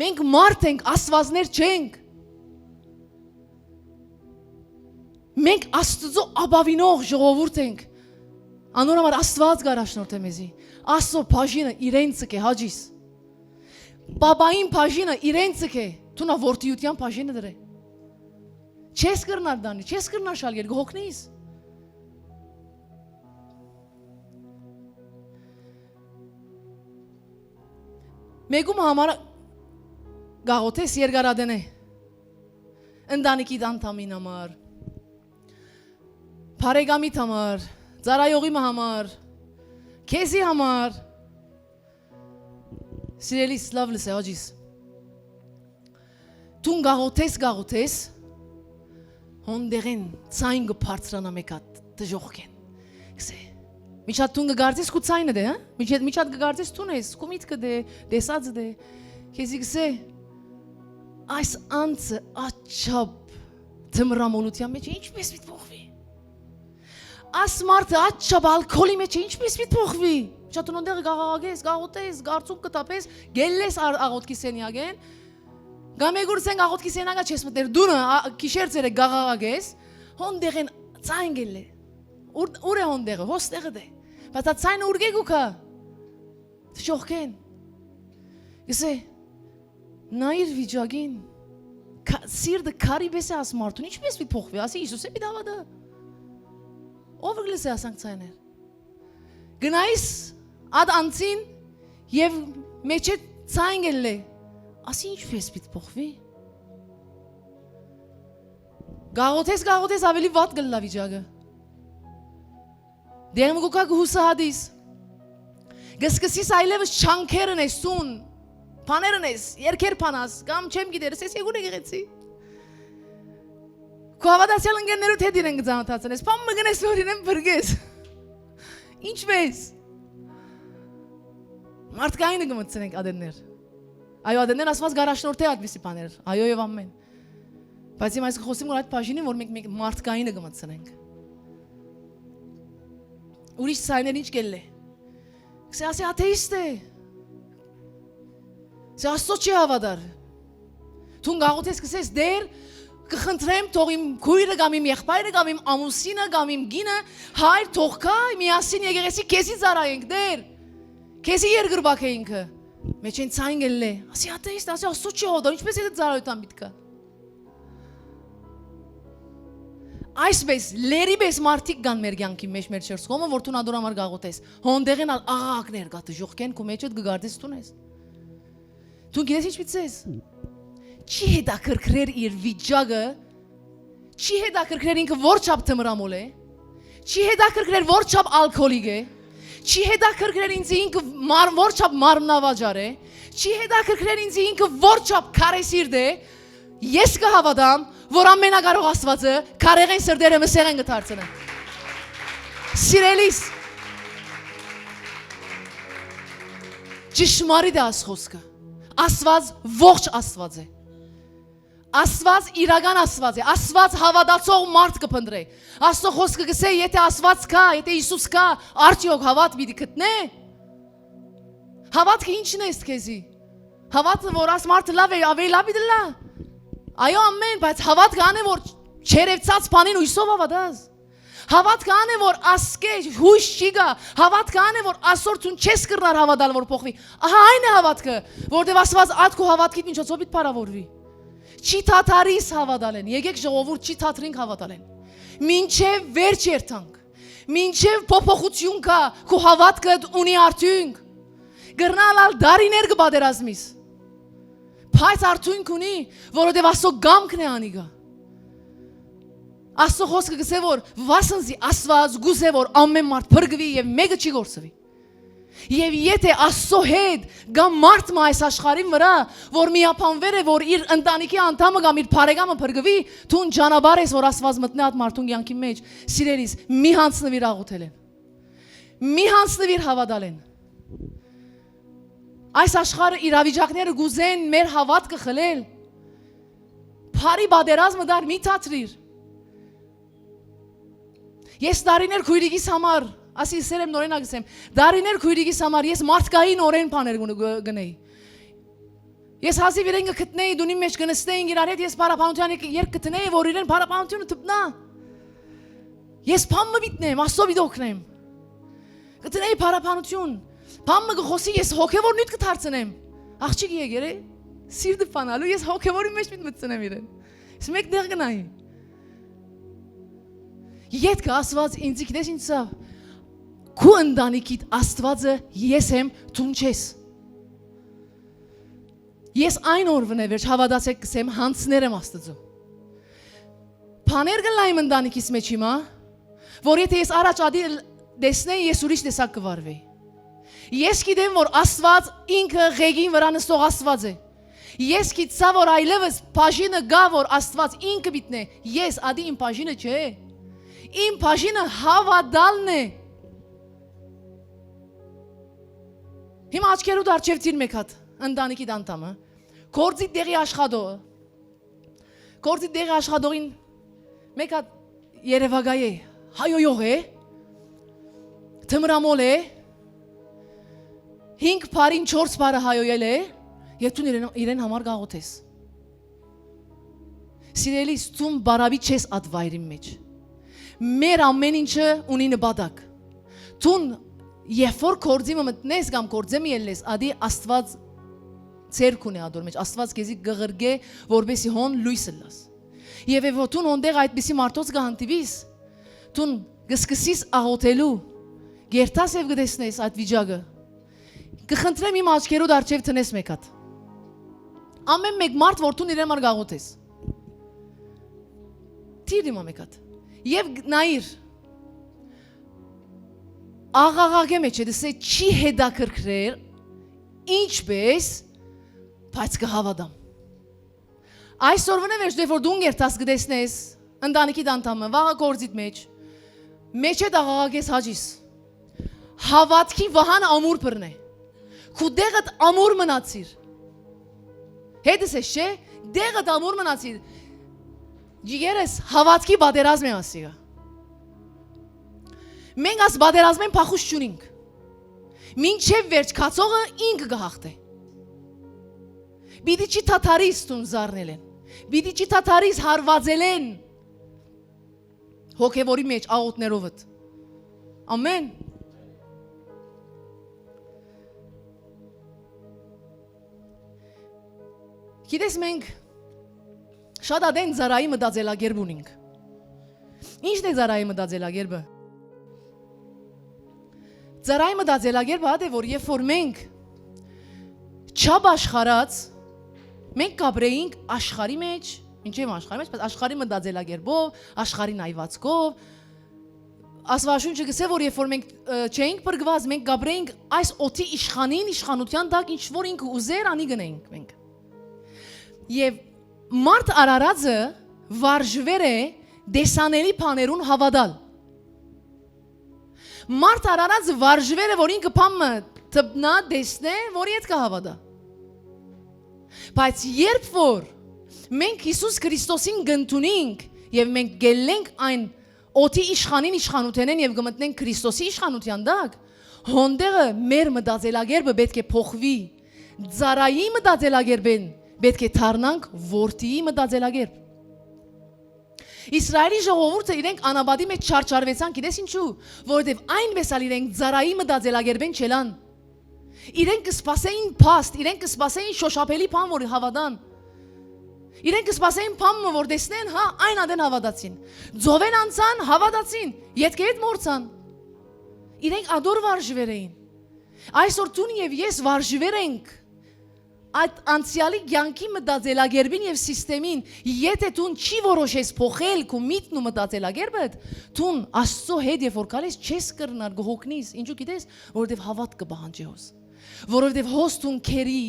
մենք մարդ ենք աստվածներ չենք մենք Աստծո ապավինող ժողովուրդ ենք անոր համար Աստված գարաշնորհ է մեզի Աստծո բաժինը իրեն ցկե հաջիս բաբային բաժինը իրեն ցկե դու նա որդիության բաժինը դրե Չես կրնար դանի, չես կրնար շալգեր, գողնիս։ Մեկում համար գաղոթես երկարադեն է։ Ընտանիքի անդամին համար, բարեկամիդ համար, ծառայողի համար, քեզի համար։ Սիրելիս, լավ լսե, աջիս։ Տուն գաղոթես, հոնդեղեն ցայն գբարձրանա մեկատ դժողքեն։ Գսե։ Միջատ տուն գգարձես քու ցայնը դե, հա։ Միջատ գգարձես տուն ես, քու միտքը դե, դեսած դե։ Քեզի գսե այս անցը աչապ թմրամոլության մեջ ինչպես պիտի փոխվի։ Այս մարդը աչապ ալկոլի մեջ ինչպես պիտի փոխվի։ Շատ ունոնդեղ գաղաղագես, գաղոտես, գարցուկ կտապես, գելես աղոտքի սենյագեն։ Գամեգուրսեն աղոտքի սենյագա չես մտեր դուրը քիշերցերը գաղաղագես, հոնդեղեն ցայն գելե։ Ուր է հոնդեղը, հոստեղը դե։ Բայց ցայնը ուր գեգուքա։ Շոխքեն։ Գսե նայր վիճակին սիրտը կարիբես է աս մարդուն ինչպես պիտի փոխվի, ասի Հիսուսը պիտի հավատա։ Ով գլսե ասանք ցայներ։ Գնայիս Ադ անցին եւ մեջը ցայն գելե։ Ասի ինչպես պիտի փոխվի։ Գաղոթես ավելի վատ գլլա վիճակը։ Դերմ գուկա գուսահադիս։ Գսկսիս այլևս չանքերն ես սուն, բաներն ես, երկեր բանաս, կամ չեմ գիտերս, ես եկուն եղեցի։ Քո հավատացյալ ընկերներուդ հետ իրեն գծանոթացան ես, բան մգնես որ իրեն բրգես։ Ինչպես։ Մարդկայինը գմտցնենք ադեններ։ Այո, ադեններ ասված գարաշնորդ է այդպիսի բաներ, այո եւ ամեն։ Բայց իմ այս խոսիմ որ այդ բաժինին որ մենք մարդկայինը գմտցնենք։ Ուրիշ ցայներ ինչ կելլե։ Գսե ասի աթեիստ է։ Սա աստծո չի հավատար։ Թուն գաղութես գսես դեր կխնդրեմ թող իմ քույրը կամ իմ եղբայրը կամ իմ ամուսինը կամ իմ գինը հայր թող կա միասին եկեղեցի քեզի ծառայենք դեր։ Քեզի երկրբակ է ինքը։ Մեջ են ցայն գելլե։ Ասի աթեիստ, ասի աստծո չի հավատար, ինչպես է ծառայության միտքը։ Այսպես լերիպես մարդիկ կան մեր կյանքի մեջ մեր շերցկոմը որ տուն ադորամար գաղութես։ Հոնդեղեն աղաղակներ կա դժողքեն քո մեջդ գգարդես տունես։ Դու գիտես ինչ պիտես։ Չի հետաքրքրեր իր վիճակը, չի հետաքրքրեր ինքը որչափ թմրամոլ է, չի հետաքրքրեր որչափ ալկոլիկ է, չի հետաքրքրեր ինձ ինքը որչափ մարմնավաճառ է, չի հետաքրքրեր ինձ ինքը որչափ քարեսիրտ է, ես կհավատամ, որ ամենակարող Աստվածը քարեղեն սրտերը մսեղեն կդարձնի։ Սիրելիս, ճշմարիտ է այս խոսքը։ Աստված ողջ Աստված է։ Աստված իրական Աստված է։ Աստված հավատացող մարդ կփնտրե։ Աստծո խոսքը գսե, եթե Աստված կա, եթե Հիսուս կա, արդյոք հավատ պիտի գտնե։ Հավատքը ինչն է քեզի։ Հավատը որ աս մարդը լավ է, ավելի լավ է լա։ Այո ամեն, բայց հավատքը ան է որ չերևցած բանին հույսով հավատաս։ Հավատքը ան է որ ասկե հույս չի գա, հավատքը ան է որ ասորցուն չես կրնար հավատալ որ փոխվի։ Ահա այն է հավատքը, որտեղ Աստված ատքո հավատքիդ միջոցով պիտի փառավորվի։ Չի թաթարիս հավատալեն, եկեք ժողովուրդ չի թաթրինք հավատալեն։ Մինչև վերջ երթանք, մինչև փոփոխություն կա, քո հավատքը ունի արդյունք։ Գրնալալ դարիներ կբادرազմիս։ Բայց արդյունք ունի, որովհետև Աստծո գամքն է անիգա։ Աստծո խոսքը գսե որ վասնզի Աստված գուզե որ ամեն մարդ փրկվի եւ մեկը չի գործվի։ Եվ եթե Աստծո հետ կամ մարդ մա այս աշխարհին վրա որ միապանվեր է որ իր ընտանիքի անդամը կամ իր բարեկամը փրկվի, դու ճանապարհ ես որ Աստված մտնի այդ մարդուն կյանքի մեջ, սիրելիս, մի հանցնվիր աղոթելեն։ Մի հանցնվիր հավատալեն։ Այս աշխարհը իրավիճակները գուզեն մեր հավատքը խլել։ Փարի բادرազմը դար մի թատրիր։ Ես դարիներ քույրիկիս համար, ասի սերեմ նորեն ագսեմ, դարիներ քույրիկիս համար ես մարդկային օրեն բաներ գնեի։ Ես հազիվ իրեն գտնեի, դունի մեջ գնստեին իրար հետ, ես բարապանության երկ գտնեի, որ իրեն բարապանությունը թպնա։ Ես բամը բիտնեմ, Աստծո պիտի օգնեմ։ Գտնեի բարապանություն, բամը գխոսի ես հոգևոր նյութ կդարձնեմ։ Աղջիկ եկեր է, սիրտը փանալու, ես հոգևորի մեջ պիտի մտցնեմ իրեն։ Ես մեկ դեղ գնայի։ Ետքը Աստված ինձ գիտես ինչ սա։ Քու ընտանիքիդ Աստվածը ես եմ, դու չես։ Ես այն օրվն է վերջ հավատացեք կսեմ հանցներ եմ Աստծո։ Բաներ գլայմ ընտանիքիս մեջ հիմա, որ եթե ես առաջ ադի դեսնեի, ես ուրիշ տեսակ կվարվեի։ Ես գիտեմ, որ Աստված ինքը ղեգին վրա նստող Աստված է։ Ես գիտեմ, որ այլևս բաժինը գա, որ Աստված ինքը բիտնե։ Ես ադի իմ բաժինը չէ։ Իմ բաժինը հավատալն է։ Հիմա աչքերուդ արջև ծիր մեկ հատ, ընտանիքի դանդամը, գործի տեղի աշխատողին մեկ հատ երևագայ է, հայոյող է, թմրամոլ է, 5 բարին 4 բարը հայոյել է, և տուն իրեն համար գաղոտ ես։ Սիրելիս, տուն բարավի չես ատ վայրին մեջ։ Մեր ամեն ինչը ունի նպատակ։ Տուն երբ որ կործիմը մտնես կամ կործեմի ելնես, ադի Աստված ցերկ ունի ադոր մեջ, Աստված քեզի գղրգե, որբեսի հոն լույսը լաս։ Եվ երբ տուն ոնդեղ այդպիսի մարդոց գահանտիվիս, տուն գսկսիս աղոթելու, գերտաս եւ գտեսնես այդ վիճակը։ Կխնդրեմ իմ աչքերուդ արջև տնես մեկ հատ։ Ամեն մեկ մարդ որ տուն իրեն մար գաղոթես։ Տիր իմա մեկ հատ։ Եվ նայիր աղաղագե մեջ է դսե չի հետաքրքրեր ինչպես բայց կհավատամ։ Այսօրվն է վերջ որ դու գերտաս գտեսնես ընտանիքի դանդամը վաղը գործիդ մեջ է աղաղագես հաջիս։ Հավատքի վահան ամուր բռնե։ Քու դեղդ ամուր մնացիր։ Հետս է չէ, դեղդ ամուր մնացիր։ Ջիգերս հավատքի բادرազմ է ասիգա։ Մենք աս բادرազմեն փախուս չունենք։ Մինչև վերջ կացողը ինք գահախտե։ Բիդի չի թաթարիս տուն զարնել են։ Բիդի չի թաթարիս հարվածել են։ Հոգևորի մեջ աղոթներովդ։ Ամեն։ Գիտես մենք շատ ադեն ծարայի մտածելակերպ ունենք։ Ինչն է ծարայի մտածելակերպը։ Ծարայի մտածելակերպը ադե որ երբ որ մենք չափ աշխարած մենք կապրեինք աշխարի մեջ, ինչեւ աշխարի մեջ, բայց աշխարի մտածելակերպով, աշխարի նայվածքով, Աստվածաշունչը գսե որ երբ որ մենք չէինք բրգված, մենք կապրեինք այս օթի իշխանության տակ ինչ որ ինքը ուզեր անի գնեինք մենք։ Եվ մարդ արարածը վարժվեր է դեսանելի բաներուն հավատալ։ Մարդ արարածը վարժվեր է որ ինքը բամը թբնա դեսնե որ իդ կհավատա։ Բայց երբ որ մենք Հիսուս Քրիստոսին գտնունենք եւ մենք գելենք այն օթի իշխանին իշխանութենեն եւ գմտնենք Քրիստոսի իշխանության տակ, հոնդեղը մեր մտածելակերպը պետք է փոխվի։ Ծարայի մտածելակերպեն պետք է դառնանք որդիի մտածելակերպ։ Իսրայելի ժողովուրդը իրենք անաբադի մեջ չարչարվեցան, գիտես ինչու, որովհետև այնպես ալ իրենք ծարայի մտածելակերպեն չելան։ Իրենք կսպասեին փաստ, իրենք կսպասեին շոշափելի բան, որ հավատան։ Իրենք կսպասեին բանը, որ տեսնեն, հա, այն ադեն հավատացին։ Ձովեն անցան, հավատացին, ետքետ մորցան։ Իրենք ադոր վարժվեր էին։ Այսօր տուն եւ ես վարժվեր ենք այդ անցյալի կյանքի մտածելակերպին եւ սիստեմին, եթե դու չի որոշես փոխել քո միտն ու մտածելակերպդ, դու Աստծո հետ երբ որ գալիս չես կրնար գողոքնիս, ինչու գիտես, որովհետեւ հավատ կբահանջի հոս, որովհետեւ հոս դու քերի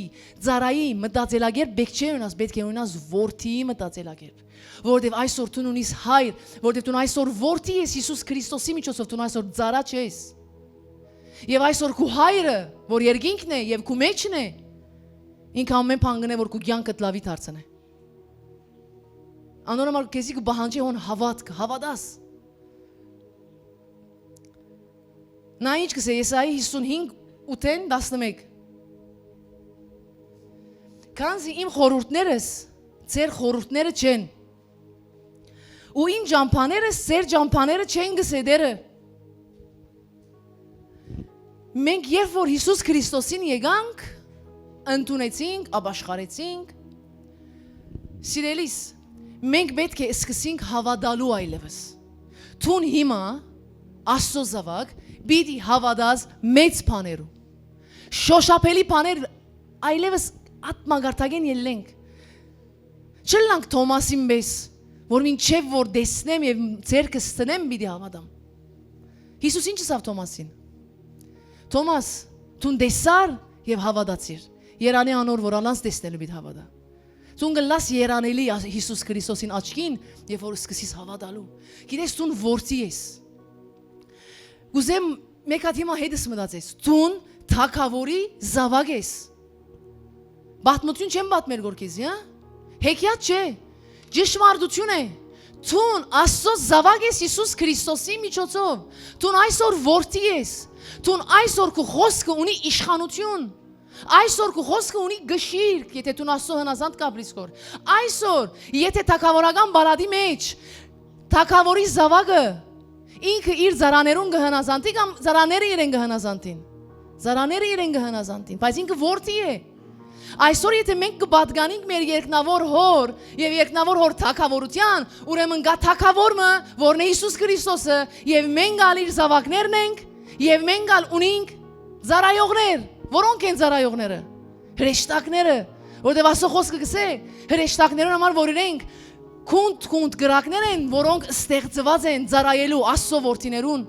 ծարայի մտածելակերպ պետք չէ ունենաս, պետք է ունենաս որդիի մտածելակերպ, որովհետեւ այսօր դու ունիս հայր, որովհետեւ դու այսօր որդի ես Հիսուս Քրիստոսի միջոցով, դու այսօր ծարա չես, եւ այսօր քո հայրը, որ երկինքն է եւ քո մեջն է, ինքը ամեն բան գնե որ քո կյանքդ լավի դարձնե։ Անորոմալ քեզի կբահանջի հոն հավատք, հավատաս։ Նա ինչ կսե Եսայի 55:8-11։ Քանզի իմ խորհուրդներս ձեր խորհուրդները չեն։ Ու իմ ջամփաներս ձեր ջամփաները չեն գսե դերը։ Մենք երբ որ Հիսուս Քրիստոսին եկանք, ընդունեցինք, ապաշխարեցինք, սիրելիս, մենք պետք է սկսենք հավատալու այլևս։ Թուն հիմա Աստծո զավակ պիտի հավատաս մեծ բաներու։ Շոշափելի բաներ այլևս At մագարտագեն ելենք։ Չլանք Թոմասին մեզ, որ մինչև որ դեսնեմ եւ ձերքը ստնեմ պիտի հավատամ։ Հիսուս ինչ ասավ Թոմասին։ Թոմաս, դու դեսար եւ հավատացիր։ Երանի անոր որ անց դեսնելու պիտի հավատա։ Դու գլաս երանելի Հիսուս Քրիստոսին աչքին եւ որ սկսես հավատալու։ Գիտես դու որդի ես։ Գուզեմ մեկ հատ հիմա հետս մտածես։ Դու թակավորի զավակ ես։ Բաթմություն չեմ բաթմեր գորքեզի, հա։ Հեքիաթ չէ, ճշմարտություն է։ Դու Աստծո զավակ ես Հիսուս Քրիստոսի միջոցով։ Դու այսօր որդի ես։ Դու այսօր քո խոսքը ունի իշխանություն։ Այսօր քո խոսքը ունի գշիրք, եթե դու Աստծո հնազանդ կապրես կոր։ Այսօր, եթե թակավորական բալադի մեջ թակավորի զավակը ինքը իր զարաներուն կհնազանդի կամ զարաները իրեն կհնազանդին։ Զարաները իրեն կհնազանդին, բայց ինքը որդի է։ Այսօր եթե մենք կպատկանենք մեր երկնավոր հոր եւ երկնավոր հոր թակավորության, ուրեմն գա թակավորը, որն է Հիսուս Քրիստոսը, եւ մենք ալ իր զավակներն ենք, եւ մենք ալ ունենք զարայողներ, որոնք են զարայողները։ Հրեշտակները, որտեղ Աստծո խոսքը գսե, հրեշտակներուն համար որ իրենք քունդ գրակներ են, որոնք ստեղծված են զարայելու Աստծո որդիներուն։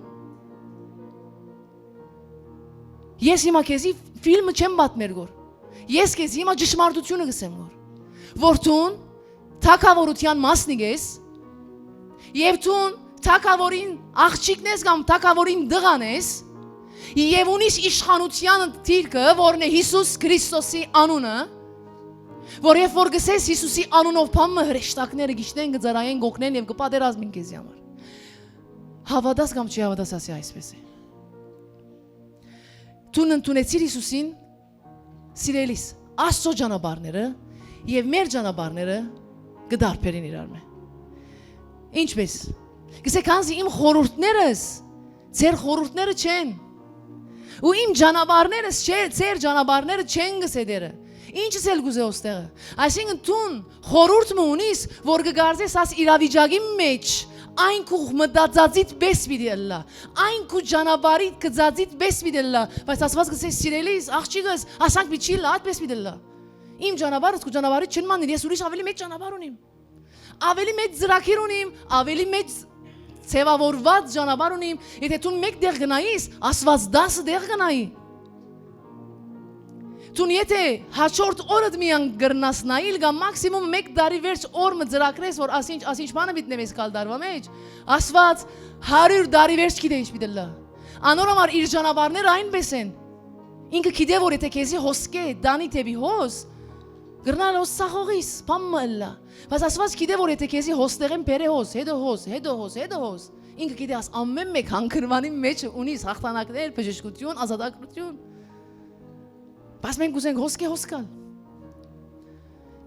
Ես հիմա քեզի ֆիլմը չեմ պատմեր գոր։ Ես քեզ հիմա ճշմարտությունը գսեմ որ դու թակավորության մասնիկ ես եւ դու թակավորին աղջիկն ես կամ թակավորին դղան ես եւ ունիս իշխանության դիրքը որն է Հիսուս Քրիստոսի անունը որ երբ որ գսես Հիսուսի անունով բամը հրեշտակները գիշտեն գծարային գոքնեն եւ կպատերազմին քեզի համար հավատաս կամ չի հավատաս ասի այսպես է դու ընդունեցիր Հիսուսին Սիրելիս, Աստծո ճանապարհները եւ մեր ճանապարհները կդարբերին իրար մե։ Ինչպես։ Գսեք անձի իմ խորհուրդներս, ձեր խորհուրդները չեն։ Ու իմ ճանապարհներս չէ, ձեր ճանապարհները չեն գսեդերը։ Ինչս էլ գուզե ոստեղը։ Այսինքն դու խորհուրդ մը ունիս, որ կգարձես աս իրավիճակի մեջ այն քու մտածածիդ պես պիտի այն քու ճանապարհիդ կծածիդ պես պիտի բայց ասված գսես սիրելիս աղջիկս ասանք մի չի լատ պես պիտի իմ ճանապարհս քու ճանապարհից չեն մանին ես ուրիշ ավելի մեծ ճանապարհ ունիմ ավելի մեծ ծրագիր ունիմ ավելի մեծ ցևավորված ճանապարհ ունիմ եթե դու մեկ դեղ գնայիս ասված 10 դեղ գնայի դու եթե հաջորդ օրդ միան գրնաս նայել կամ մաքսիմում 1 տարի վերջ օրը ծրագրես որ ասինչ բանը միտնես կալ դարվա մեջ ասված 100 տարի վերջ գիտե ինչ պիտի լա անորոմար իր ճանապարհները այնպես են ինքը գիտե որ եթե քեզի հոսկե դանի թեբի հոս գրնալ հոս սախողիս բամմլա բայց ասված գիտե որ եթե քեզի հոստեղեն բերե հոս հետո հոս ինքը գիտե աս ամեն մեկ հանգրվանի մեջ ունիս հաղթանակներ բժշկություն ազատագրություն Բայց մենք ուզենք հոսկալ։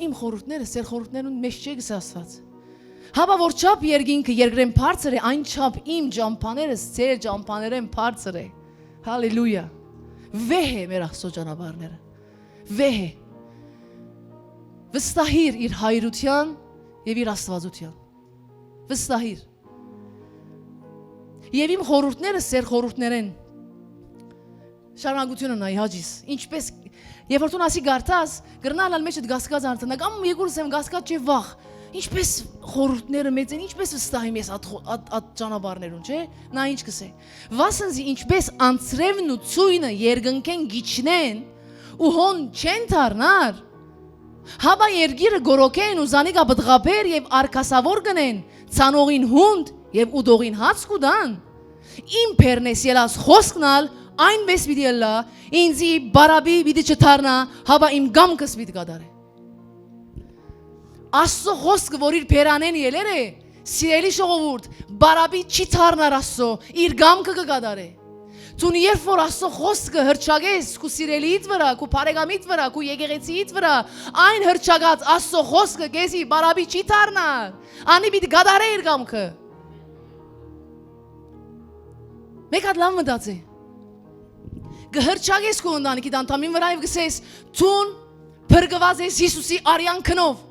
Իմ խորհուրդները, սեր խորհուրդներուն մեջ չէ գսասված։ Հաբա որ չափ երկինքը երկրեն բարձր է, այն չափ իմ ճամփաներս ձեր ճամփաներեն բարձր է։ Հալելույա։ Վեհ է մեր Աստծո ճանապարհները։ Վեհ է։ Վստահիր իր հայրության եւ իր աստվածության։ Վստահիր։ Եվ իմ խորհուրդները սեր խորհուրդներեն Շարունակությունը նայ հաջիս ինչպես երբ որ դու ասի գարտաս գրնալ ալ մեջդ գասկած արտանա կամ եկուրս եմ գասկած չէ վախ ինչպես խորհուրդները մեծ են ինչպես վստահիմ ես at ճանապարհներուն չէ նա ինչ կսե վասնզի ինչպես անցրևն ու ցույնը երկնքեն գիչնեն ու հոն չեն դառնար հաբա երգիրը գորոքեն ու զանիկա բդղաբեր եւ արկասավոր գնեն ցանողին հունդ եւ ուդողին հաց կուդան իմ բերնես ելած խոսքնալ այնպես պիտի լա ինձի բարաբի պիտի չթարնա հաբա իմ գամքս պիտի կդարե Աստծո խոսքը որ իր բերանեն ելեր է սիրելի ժողովուրդ բարաբի չի թարնար Աստծո իր գամքը կդարե Դու երբ որ Աստծո խոսքը հրճագես քու սիրելիից վրա քու բարեկամիդ վրա քու եկեղեցիից վրա այն հրճագած Աստծո խոսքը քեզի բարաբի չի թարնար անի պիտի կդարե իր գամքը Մեկ հատ լավ մտածի Գհրճագես քո ընտանիքի դանդամին վրա եւ գսես ցուն բրգված ես Հիսուսի արյան քնով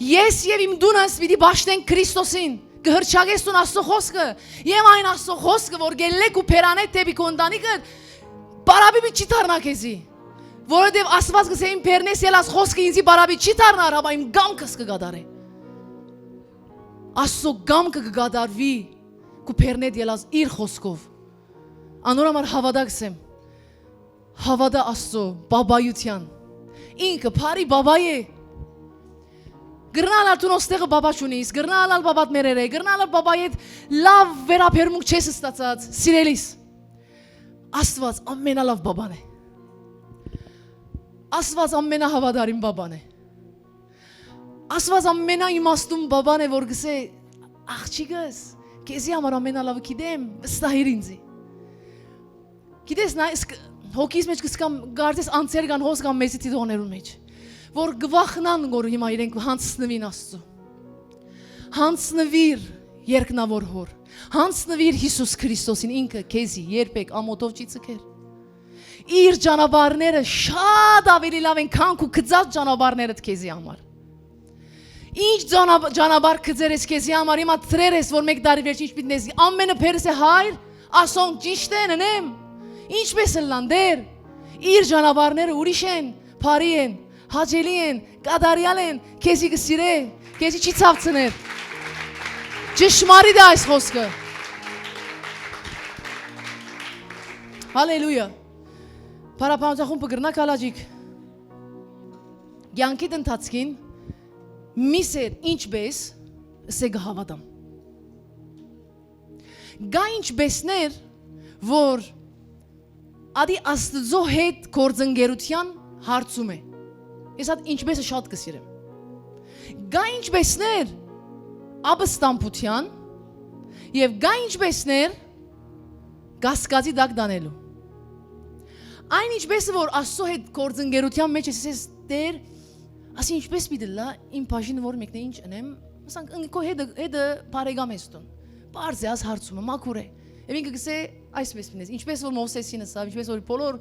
Ես եւ իմ դունս պիտի բաշտենք Քրիստոսին գհրճագես ցուն Աստծո խոսքը եւ այն Աստծո խոսքը որ գելեք ու փերանե դեպի քո ընտանիքը բարաբի չի դառնա քեզի Որովհետև Աստված գսե իմ բերնես ելած խոսքը ինձի բարավի չի դառնար, հապա իմ գամքս կգադարե։ Աստծո գամքը կգադարվի քու բերնեդ ելած իր խոսքով։ Անորոմար հավատացեմ։ Հավատա Աստծո բաբայության։ Ինքը բարի բաբայ է։ Գրնալալ դու ոստեղը բաբա չունիս, գրնալալ բաբատ մերեր է, գրնալալ բաբայի հետ լավ վերաբերմունք չես ստացած, սիրելիս։ Աստված ամենալավ բաբան է։ Աստված ամենահավատարիմ բաբան է։ Աստված ամենաիմաստուն բաբան է, որ գսե աղջիկս, քեզի համար ամենալավը գիտեմ, վստահիր ինձի։ Գիտես նա հոգիս մեջ կսկամ գարտես անցեր կան հոս կամ մեծի տիդողներուն մեջ, որ գվախնան որ հիմա իրենք հանցնվին Աստծո։ Հանցնվիր երկնավոր հոր, հանցնվիր Հիսուս Քրիստոսին, ինքը քեզի երբեք ամոթով չի ցկեր։ Իր ճանապարհները շատ ավելի լավ են, քան քու գծած ճանապարհներդ քեզի համար։ Ինչ ճանապարհ գծեր ես քեզի համար, հիմա ծրեր ես, որ մեկ տարի վերջ ինչ պիտի նես, ամենը փերս է հայր, ասոն ճիշտ են ընեմ, ինչպես լանդեր, իր ճանապարհները ուրիշ են, բարի են, հաճելի են, կատարյալ են, քեզի կսիրե, քեզի չի ցավցներ։ Ճշմարիտ է այս խոսքը։ Հալելույա։ Փարապանոցախումբը գրնակ ալաջիկ։ Յանքիդ ընթացքին միսեր ինչպես սե գհավատամ։ Գա ինչպեսներ, որ ադի Աստծո հետ գործընկերության հարցում է։ Ես այդ ինչպեսը շատ կսիրեմ։ Գա ինչպեսներ ապստամբության եւ գա ինչպեսներ գասկածի դակ դանելու։ Այն ինչպեսը որ Աստծո հետ գործընկերության մեջ ես դեր, ասի ինչպես պիտի լա իմ բաժինը որ մեկն է ինչ ընեմ, ասանք ինքո հետը բարեկամ ես տուն։ Բարձ է աս հարցումը մաքուր է։ Եվ ինքը գսե այսպես պինես, ինչպես որ Մովսեսին ասավ, ինչպես որ բոլոր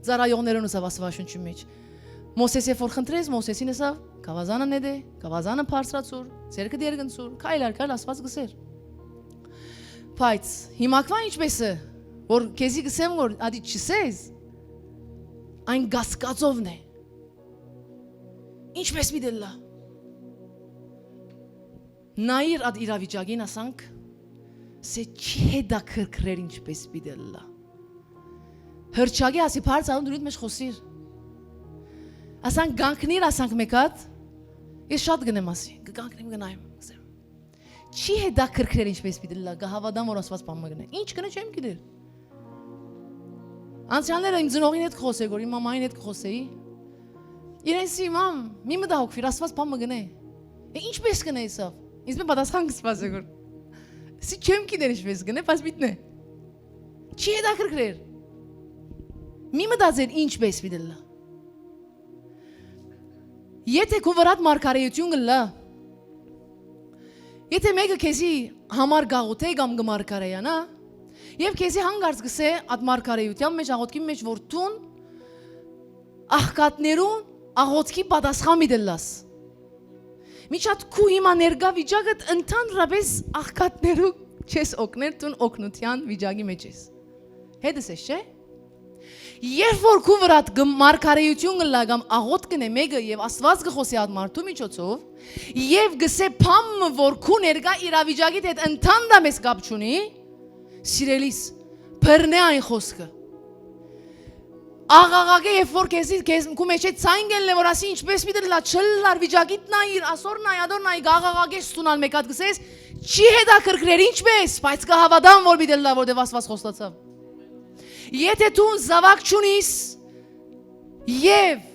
ծառայողներուն ասավ Աստվածաշնչի մեջ։ Մովսեսը որ խնդրեց, Մովսեսին ասավ, գավազանը նեդե, գավազանը բարձրացուր, ցերկը դերգնցուր, քայլ Աստված գսեր։ Բայց հիմակվա ինչպես է, որ քեզի գսեմ որ ադի չսես, այն գասկածովն է։ Ինչպես մի դելա։ Նայիր ադ իրավիճակին ասանք, սե չի դա քրքրեր ինչպես մի դելա։ Հրճագի ասի բարձ ալուն դուրիդ մեջ խոսիր։ Ասանք գանքնիր, ասանք մեկատ, ես շատ գնեմ ասի, գանքնիմ գնայմ, գսեմ։ Չի դա քրքրեր ինչպես մի դելա, գահավադամ որ ասված բան մգնե։ Ինչ գնե չեմ գիտեր։ Անցյալները իմ ծնողին հետ կխոսեի, որ իմ մամային հետ կխոսեի։ Իրենսի մամ, մի մտահոգվիր, Աստված բան մգնե։ Ինչպես գնե իսավ։ Ինձ մեն պատասխան կսպասե որ։ Սի չեմ գիտեր ինչպես գնե, բայց միտնե։ Չի դա քրքրեր։ Մի մտածեր ինչպես պիտի լա։ Եթե քո վրա մարգարեություն գլա։ Եթե մեկը քեզի համար գաղութե կամ գմարգարեյանա, եւ քեզի հանգարց գսե այդ մարգարեության մեջ աղոթքի մեջ որ տուն աղքատներուն աղոթքի պատասխան միտելաս։ Միջատ քու հիմա ներգա վիճակդ ընդհանրապես աղքատներու չես օգներ տուն օգնության վիճակի մեջ ես։ Հետս ես չէ։ Երբ որ քու վրա մարգարեություն գլա կամ աղոթ կնե մեկը եւ Աստված գխոսի այդ մարդու միջոցով եւ գսե փամը որ քու ներգա իրավիճակիդ հետ ընդհանրապես կապ չունի, սիրելիս, բռնե այն խոսքը։ Աղաղակե երբ որ քեզ քու մեջ է ցայն գելն է որ ասի ինչպես մի դլա չլար վիճակիդ նայիր ասոր նայ ադոր նայ աղաղակես տունալ մեկատ գսես չի հետա քրքրեր ինչպես բայց կհավատամ որ մի դլա որ դեվ Աստված խոստացավ։ Եթե դու զավակ չունիս եւ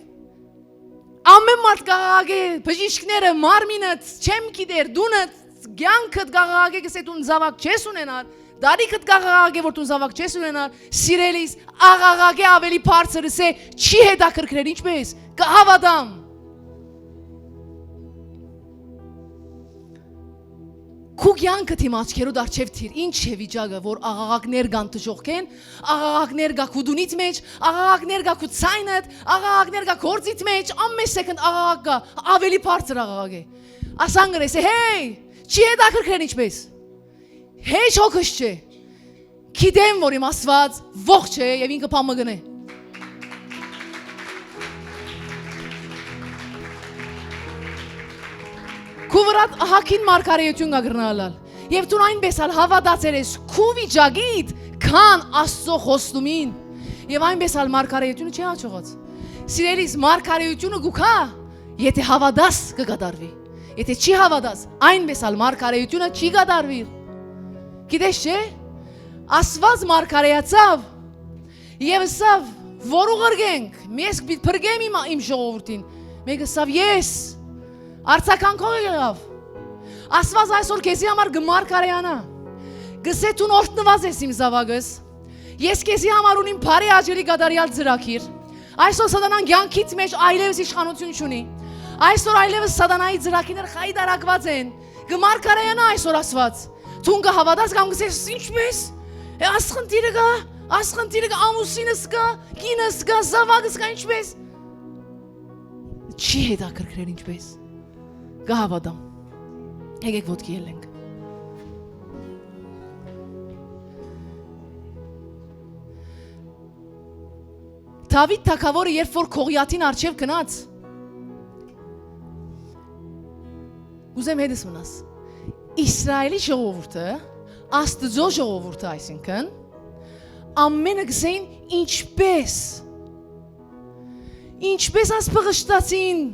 ամեն մարդ գաղաղակե բժիշկները մարմինդ չեմ գիտեր դունդ ցանկդ գաղաղակե գսե դու զավակ չես ունենալ դարիքդ գաղաղակե որ դու զավակ չես ունենալ սիրելիս աղաղակե ավելի բարձր է չի հետաքրքրել ինչպես կհավատամ Քուգյանքը թիմ աչքերու դարչև թիր ինչ է վիճակը որ աղաղակներ կան դժողքեն աղաղակներ կա քուդունից մեջ աղաղակներ կա քու ցայնդ աղաղակներ կա գործից մեջ ամեն սեկունդ աղաղակ կա ավելի բարձր աղաղակ է ասանգրես հեյ չի հետաքրքրել ինչպես Հեչ հոգս չէ, գիտեմ որ իմ Աստված ողջ է և ինքը բան մգնե։ Քու վրա հակին մարգարեություն գտնալալ։ Եվ դու այնպես ալ հավատացել ես քու վիճակիդ քան Աստծո խոստումին։ Եվ այնպես ալ մարգարեությունը չի հաջողած։ Սիրելիս, մարգարեությունը գուքա, եթե հավատաս կկատարվի։ Եթե չի հավատաս, այնպես ալ մարգարեությունը չի կատարվի։ Գիտես չէ՞, Աստված մարգարեացավ եւ ասավ, որ ուղղենք, ես պիտի փրկեմ իմ ժողովրդին։ Մեկը ասավ, ես արցականքով եղավ։ Աստված այսօր քեզի համար գմարգարեանա։ Գսե դու օրտնված ես իմ զավակս։ Ես քեզի համար ունիմ բարի աջերի գադարյալ ծրագիր։ Այսօր սատանան կյանքից մեջ այլևս իշխանություն չունի։ Այսօր այլևս սատանայի ծրագիրները խայտարակված են։ Գմարգարեանա այսօր Աստված։ Դու կհավատաս կամ գսես ինչպես։ Ասխնդիրը կա, ամուսինս կա, կինս կա, զավակս կա ինչպես։ Չի հետաքրքրել ինչպես։ Կհավատամ։ Եկեք ոտքի ելենք։ Դավիթ թագավորը երբ որ Գողիաթին առջև գնաց, ուզեմ հետս մնաս, Իսրայելի ժողովուրդը, Աստծո ժողովուրդը այսինքն, ամենը գսեին ինչպես աս պղշտացին,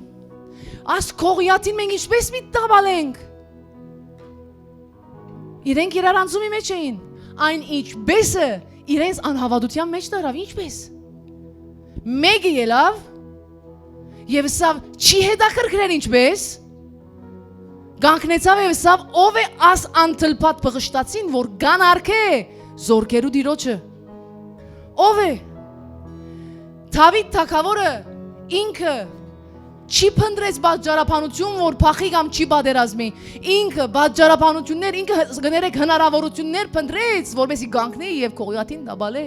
աս Գողիաթին մենք ինչպես մի տաբալենք, իրենք իրարանցումի մեջ էին, այն ինչպեսը իրենց անհավատության մեջ դարավ, ինչպես Մեկը ելավ եւ ասավ չի հետաքրքրել ինչպես գանքնեցավ եւ ասավ ով է աս անթլփատ բղշտացին որ գան արքե զորքերու դիրոջը ով է Դավիթ թագավորը ինքը չի փնտրեց բաժարապանություն որ փախի կամ չի բادرազմի ինքը բաժարապանություններ ինքը գներեք հնարավորություններ փնտրեց որովհետեւ գանքնի եւ Գողիաթին դաբալե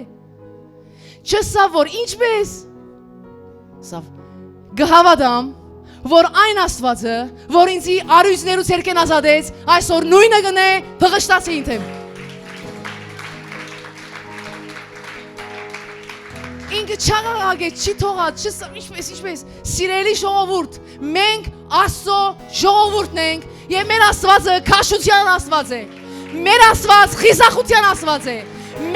Չսավ որ ինչպես Սավ գհավատամ որ այն Աստվածը որ ինձի արույցներուց երկեն ազատեց այսօր նույնը գնե բղշտացի ինձ Ինքը չաղաղագե չի թողած չսավ ինչպես սիրելի ժողովուրդ մենք Աստծո ժողովուրդն ենք եւ մեր Աստվածը քաշության Աստված է մեր Աստված խիզախության Աստված է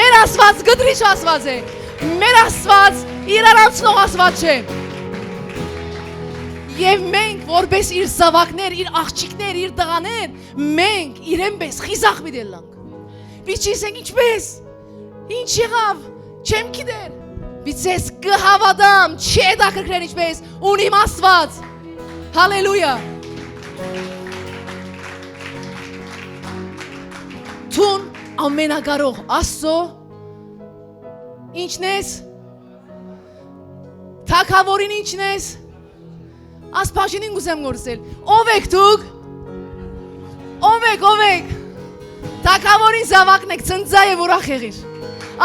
մեր Աստված գդրիչ Աստված է Մեր Աստված իրարանցնող Աստված չէ Եվ մենք որպես իր զավակներ, իր աղջիկներ, իր տղաներ մենք իրեն պես խիզախ մի դելանք Բիչիսենք ինչպես Ինչ եղավ չեմ գիտեր Բիցես կհավատամ չի հետաքրքրել ինչպես ունիմ Աստված Հալելույա Տուն ամենակարող Աստծո Ինչն ես Թագավորին ինչն ես Աս պաշինին գուսեմ գորսել Ով եք դուք Ով եք Թագավորին զավակն եք ծնծա և ուրախ եղիր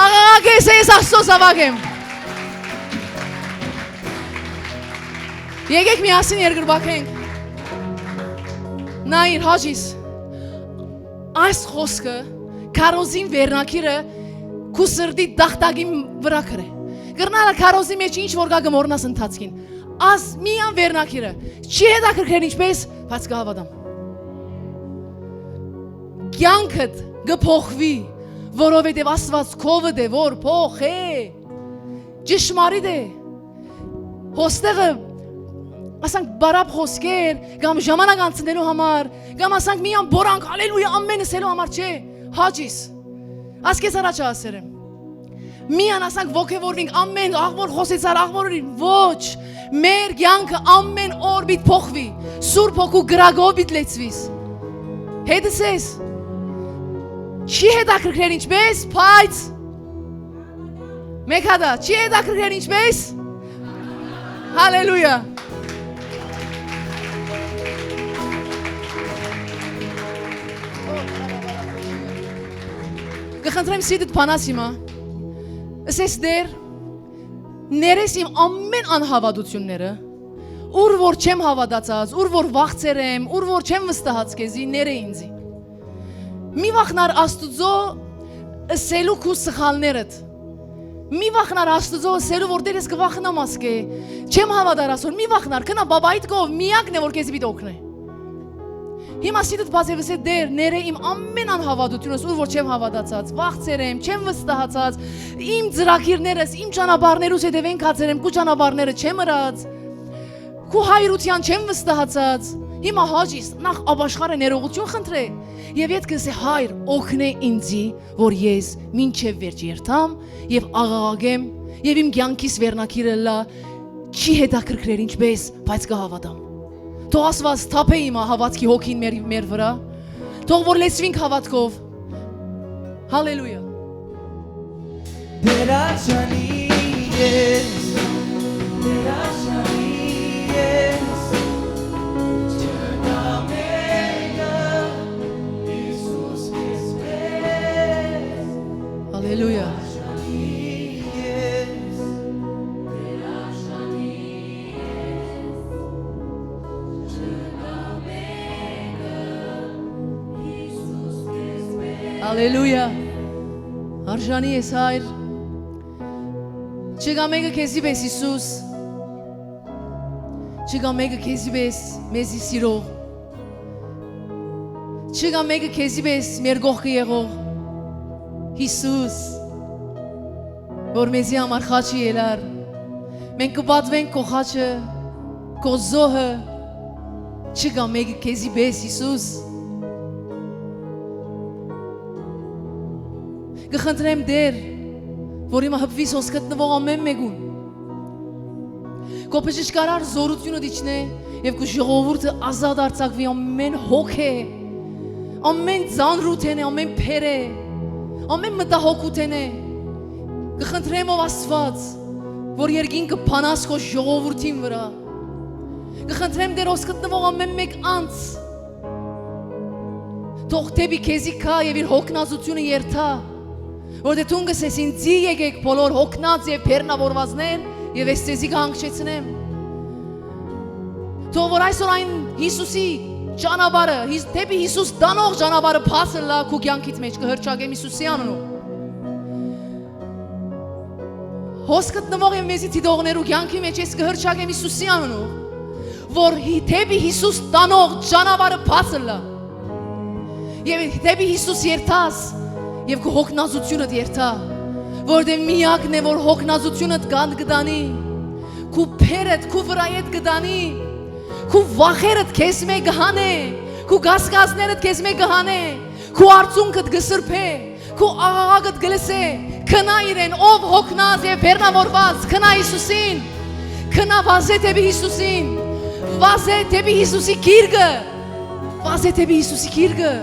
Աղաղակ ես ես Աստծո զավակ եմ Եկեք միասին երկրբակենք Նայիր հաջիս Այս խոսքը Կարոզին վերնակիրը Քու սրդի դախտագի վրա քրե Գրնալը քարոզի մեջ ինչ որ գա գմորնաս ընթացքին Աս միան վերնակիրը Չի հետաքրքրել ինչպես բայց կհավատամ Կյանքդ գփոխվի որովհետև Աստված քովդ է որ փոխ է Ճշմարիտ է Հոստեղը ասանք բարապ խոսքեր կամ ժամանակ անցնելու համար կամ ասանք միան բորանք հալելույա ամենը սելու համար չէ Հաջիս Ասկես առաջ ասերեմ Միան ասանք ոգևորվինք ամեն աղվոր խոսեցար աղվորին ոչ մեր կյանքը ամեն օր պիտի փոխվի Սուրբ Հոգու գրագով պիտի լեցվիս Հետս ես Չի հետաքրքրել ինչպես բայց Մեկ հատա չի հետաքրքրել ինչպես Հալելույա Կխնդրեմ սիդդ պանաս հիմա Ասես դեր Ներես իմ ամեն անհավատությունները Ուր որ չեմ հավատացած Ուր որ վաղցեր եմ Ուր որ չեմ վստահած կեզի Ները ինձի Մի վախնար Աստուծո Ասելու քու սխալներդ Մի վախնար Աստուծո ասելու որ դեր ես կվախնամ ասկե Չեմ հավատար ասոր Մի վախնար կնա բաբայիդ կով միակն է որ կեզի պիտի օգնե Հիմա սիրտ բացևս է դեր, ները իմ ամեն անհավատությունս, ուր որ չեմ հավատացած, վախցեր եմ, չեմ վստահացած, իմ ծրագիրներս, իմ ճանապարհներուս հետևենք հացեր եմ, քու ճանապարհները չեմ ըրած, քու հայրության չեմ վստահացած, հիմա հաջիս, նախ աբաշխարը ներողություն խնդրե, եւ իդ կսե հայր, օգնե ինձի, որ ես մինչև վերջ երթամ եւ աղաղագեմ եւ իմ կյանքիս վերնակիրը լա չի հետաքրքրեր ինչպես, բայց կհավատամ։ Թող Աստված թափե իմ հավատքի հոգին մեր վրա, թող որ լեցվենք հավատքով։ Հալելույա։ Դերաշանի ես, դերաշանի ես, չնամեգը, Իսուս քեզ մեզ, Հալելույա։ Հալելույա։ Արժանի ես հայր։ Չկա մեկը քեզի պես Իսուս։ Չկա մեկը քեզի պես մեզի սիրող։ Չկա մեկը քեզի պես մեր գողքը եղող։ Հիսուս, որ մեզի համար խաչի ելար։ Մենք կպատվենք քո խաչը, քո զոհը։ Չկա մեկը քեզի պես Իսուս։ Կխնդրեմ դեր, որ իմը հպվիս հոս գտնվող ամեն մեկուն քո բժշկարար զորությունը դիչնե եւ քո ժողովուրդը ազատ արձակվի ամեն հոգե, ամեն ծանրութենե, ամեն փերը, ամեն մտահոգութենե կխնդրեմ ով Աստված, որ երկինքը փանաս քո ժողովրդին վրա կխնդրեմ դեր հոս գտնվող ամեն մեկ անց թող դեպի քեզի կա եւ իր հոգնածությունը երթա որ դե թունգս ես ինձի եկեք բոլոր հոգնած եւ բեռնավորվածներ եւ ես ցեզի կհանգչեցնեմ թող որ այսօր այն Հիսուսի ճանապարհը դեպի Հիսուս դանող ճանապարհը փասը լա քու կյանքից մեջ կհրճագեմ Հիսուսի անունով հոս գտնվող եւ մեզի դիտողներու կյանքի մեջ ես կհրճագեմ Հիսուսի անունով որ դեպի Հիսուս դանող ճանապարհը փասը լա եւ դեպի Հիսուս երթաս Եվ քո հոգնածությունը երթա, որտեղ միակն է, որ հոգնածությունը կան կդանի, քու փերդ, քու վրայդ կդանի, քու վախերդ քեզ մեկ գհանե, քու գասկածներդ քեզ մեկ գհանե, քու արցունքդ գսրփե, քու աղաղակդ գլսե, քնա իրեն, ով հոգնած եւ բեռնավորված, քնա Հիսուսին, քնա վազե դեպի Հիսուսին, վազե դեպի Հիսուսի գիրկը, վազե դեպի Հիսուսի գիրկը,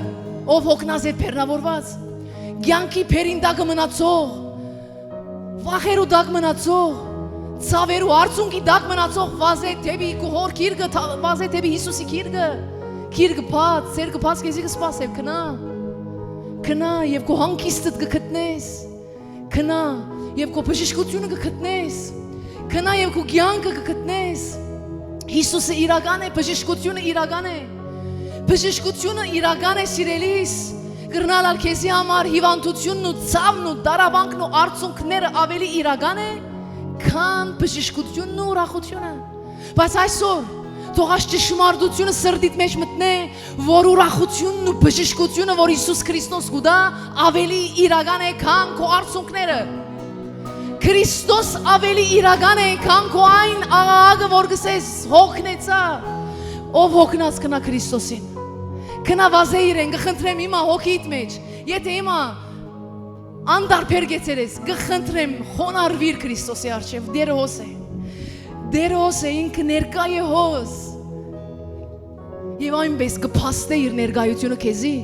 ով հոգնած եւ բեռնավորված Գյանքի փերին դակ մնացող, վախերու դակ մնացող, ցավերու արցունքի դակ մնացող վազե դեպի քո հոր գիրկը, վազե դեպի Հիսուսի գիրկը, գիրկը բաց, ցերկը բաց քեզի կսպասեմ, քնա եւ քո հանգիստդ կգտնես, քնա եւ քո բժշկությունը կգտնես, քնա եւ քո գյանքը կգտնես։ Հիսուսը իրական է, բժշկությունը իրական է, բժշկությունը իրական է սիրելիս։ Գրնալ քեզի համար հիվանդությունն ու ցավն ու դարաբանքն ու արցունքները ավելի իրական է, քան բժշկությունն ու ուրախությունը։ Բայց այսօր թող այս ճշմարտությունը սրտիդ մեջ մտնե, որ ուրախությունն ու բժշկությունը, որ Հիսուս Քրիստոս կուտա, ավելի իրական է, քան քո արցունքները։ Քրիստոս ավելի իրական է, քան քո այն աղաղակը, որ գսես հոգնեցա, ով հոգնած կնա Քրիստոսին։ Քնա վազե իրեն, գխնդրեմ իմա հոգիդ մեջ, եթե իմա անդարբեր գեցերես, գխնդրեմ խոնարվիր Քրիստոսի արջև, դեր հոս է, ինքը ներկա է հոս, և այնպես կպաստե իր ներկայությունը քեզի,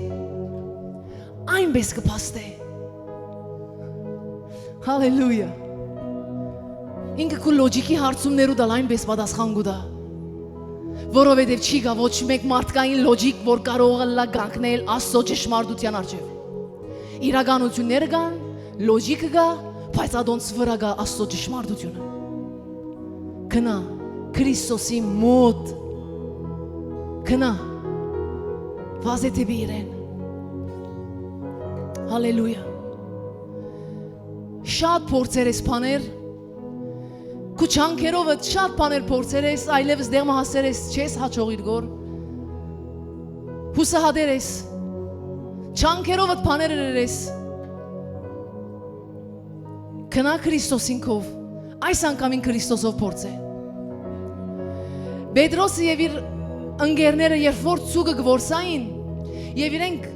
այնպես կպաստե, հալելույա, ինքը քու լոջիկի հարցումներու դալ այնպես պատասխան գուտա, որովհետև չի գա ոչ մեկ մարդկային լոջիկ, որ կարող է լա գանկնել Աստծո ճշմարտության առջև։ Իրականությունները կան, լոջիկը կա, բայց ադոնց վրա կա Աստծո ճշմարտությունը։ Քնա Քրիստոսի մոտ, քնա վազե դեպի իրեն։ Հալելույա։ Շատ փորձեր ես բաներ Քու չանքերովդ շատ բաներ փորձեր ես, այլևս դեղը հասել ես, չես հաջողիր գոր։ հուսահատեր ես, չանքերովդ բաներ ես, կնա Քրիստոսին քով, այս անգամին Քրիստոսով փորձե։ Պետրոսը եւ իր ընկերները երբ որ ցուգը գորսային եւ իրենք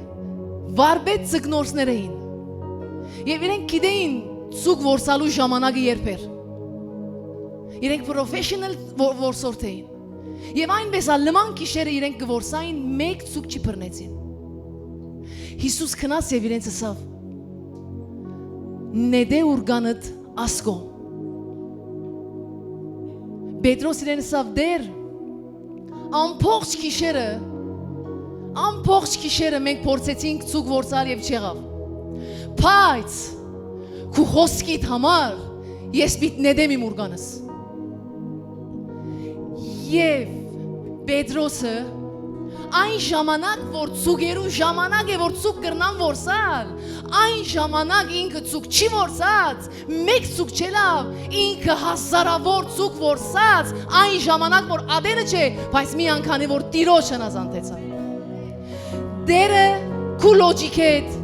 վարպետ ծգնորսներ էին եւ իրենք գիտեին ցուգ որսալու ժամանակը երբ էր, իրենք պրոֆեսիոնալ որսորդ էին եւ այնպես ալման գիշերը իրենք գորսային մեկ ցուգ չբռնեցին։ Հիսուս քնած եւ իրենց ասավ. Նեդե ուրգանդ ասկո։ Պետրոս իրեն ասավ դեր ամբողջ գիշերը մենք փորձեցինք ցուգ որսալ եւ չեղավ։ Բայց քու խոսքիդ համար ես պիտի նետեմ իմ ուրգանս։ Եվ Պետրոսը այն ժամանակ որ ցուգերու ժամանակ է որ ցուգ կրնան որսալ, այն ժամանակ ինքը ցուգ չի որսած, մեկ ցուգ չելավ, ինքը հազարավոր ցուգ որսած, այն ժամանակ որ ադենը չէ, բայց մի անգանի որ տիրոջ հնազանդեցա։ Դերը քու լոջիկետ,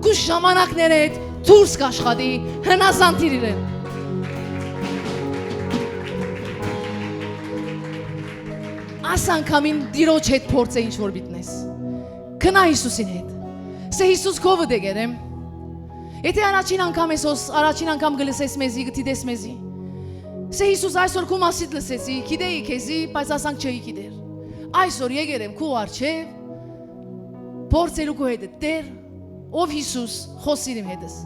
քու ժամանակներդ դուրս կաշխատի, հնազանդիր իրեն։ Այս անգամին դիրոջ հետ փորձ է ինչ որ բիտնես։ Քնա Հիսուսին հետ։ Սե Հիսուս քովը դեգերեմ։ Եթե առաջին անգամ ես առաջին անգամ գլսես մեզի, գտիդես մեզի։ Սե Հիսուս այսօր քու մասիդ լսեցի, գիտեի քեզի, բայց ասանք չէի գիտեր։ Այսօր եկերեմ քու արչև փորձելու քո հետ Տեր, ով Հիսուս, խոսիր իմ հետս։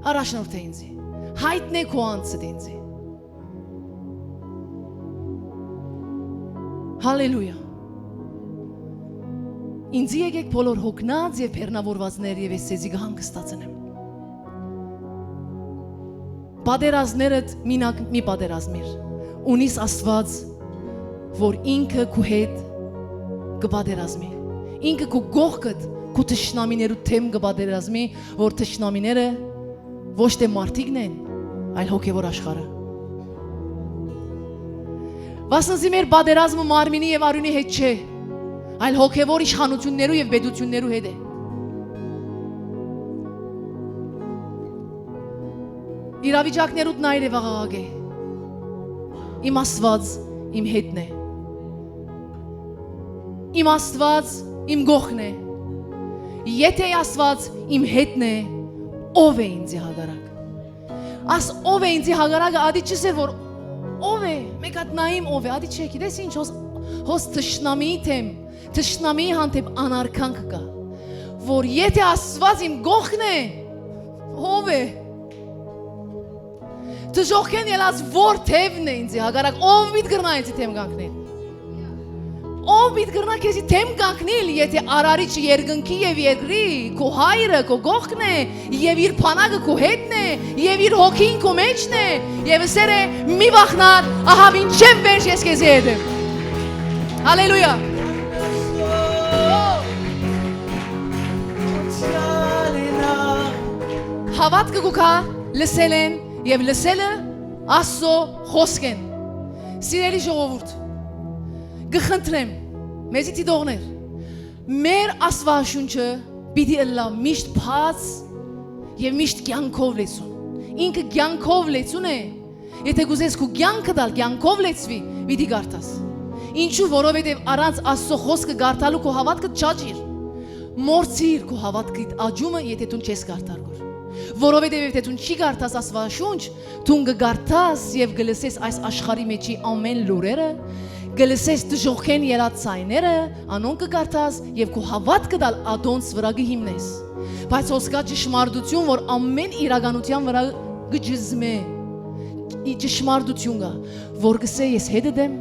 Առաջնորդե ինձի։ Հայտնե քո անձդ ինձի։ Հալելույա։ Ինձի եկեք բոլոր հոգնած եւ բեռնավորվածներ եւ ես ցեզի կհանգստացնեմ։ Պատերազմներդ մինակ մի պատերազմիր։ Ունիս Աստված, որ ինքը քու հետ կպատերազմի։ Ինքը քու գողքդ, քու թշնամիներու թեմ կպատերազմի, որ թշնամիները ոչ թե մարդիկն են, այլ հոգևոր աշխարհը։ Վասնզի մեր պատերազմը մարմինի եւ արյունի հետ չէ, այլ հոգևոր իշխանություններու եւ պետություններու հետ է։ Իրավիճակներուդ նայր եւ աղաղագե։ Իմ Աստված իմ հետն է։ Իմ Աստված իմ գողքն է։ Եթե Աստված իմ հետն է, ով է ինձի հագարակ։ Աս ով է ինձի հագարակը ադի չսեր որ ով է, մեկ հատ նայիմ ով է, ադի չէ, գիտես ինչ հոս թշնամիի թեմ, թշնամիի հանդեպ անարքանք կա, որ եթե Աստված իմ գողքն է, ով է, դժոխքեն ելած որ թևն է ինձի հագարակ, ով միտ գրնա ինձի թեմ գանքնել, ով միտ գրնա քեզի թեմ գանքնել, եթե արարիչ երկնքի եւ երկրի, քո հայրը, քո գողքն է, եւ իր փանակը քո հետն է, եւ իր հոգին քո մեջն է, եւ ասեր է մի վախնար, ահա մինչեւ վերջ ես քեզի հետ եմ։ Հալելույա։ Հավատքը գուքա լսել են եւ լսելը Աստծո խոսքն։ Սիրելի ժողովուրդ, գխնդրեմ, մեզի տիդողներ, մեր Աստվածաշունչը պիտի ըլլա միշտ բաց եւ միշտ կյանքով լեցուն։ Ինքը կյանքով լեցուն է, եթե գուզես քու կյանքը դալ կյանքով լեցվի, պիտի գարտաս։ Ինչու, որովհետեւ առանց Աստծո խոսքը գարտալու քո հավատքը չաճիր։ Մորցիր քո հավատքիդ աճումը, եթե դու չես գարտարգոր։ Որովհետեւ եթե դու չի գարտաս Աստվածաշունչ, դու կգարտաս եւ գլսես այս աշխարհի մեջի ամեն լուրերը, գլսես դժոխքեն ելած ցայները, անոն կգարտաս եւ քո հավատքը դալ ադոնց վրա կհիմնես։ Բայց ոսկա ճշմարտություն, որ ամեն իրականության վրա գջզմե։ Ճշմարտություն կա, որ գսե ես հետդ եմ,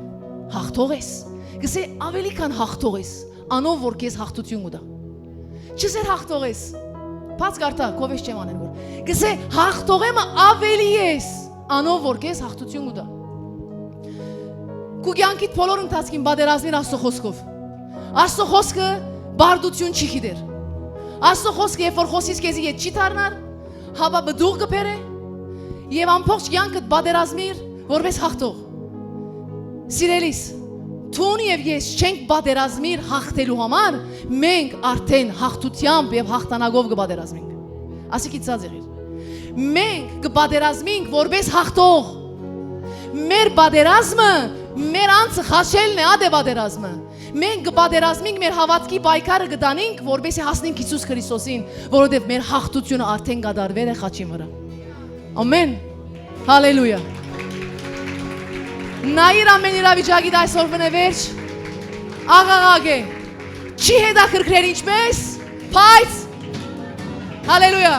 հաղթող ես։ Գսե ավելի քան հաղթող ես, անով որ քեզ հաղթություն ուտա։ Չսեր հաղթող ես։ Բաց գարտա, քովես չեմ անել որ։ Գսե հաղթող եմ ավելի ես, անով որ քեզ հաղթություն ուտա։ Քու կյանքիդ բոլոր ընթացքին պատերազմիր Աստծո խոսքով։ Աստծո խոսքը բարդություն չի գիտեր։ Աստծո խոսքը երբ որ խոսից քեզի ետ չի դառնար, հավա բդուղ կփերե եւ ամբողջ կյանքդ պատերազմիր որպես հաղթող։ Սիրելիս, Թուն եւ ես չենք բادرազմիր հաղթելու համար, մենք արդեն հաղթությամբ եւ հաղթանակով կբادرազմենք։ Ասիկի ցած եղիր։ Մենք կբادرազմենք որպես հաղթող։ Մեր բادرազմը մեր անձը խաշելն է, ադե բادرազմը։ Մենք կբادرազմենք մեր հավատքի պայքարը կդանենք, որպեսզի հասնենք Հիսուս Քրիստոսին, որովհետեւ մեր հաղթությունը արդեն կդարվել է խաչի վրա։ Ամեն։ Հալելույա։ Նայիր ամեն իրավիճակի այսօր վնևերջ, աղաղակ է, չի հետաքրքրել ինչպես, բայց, հալելույա,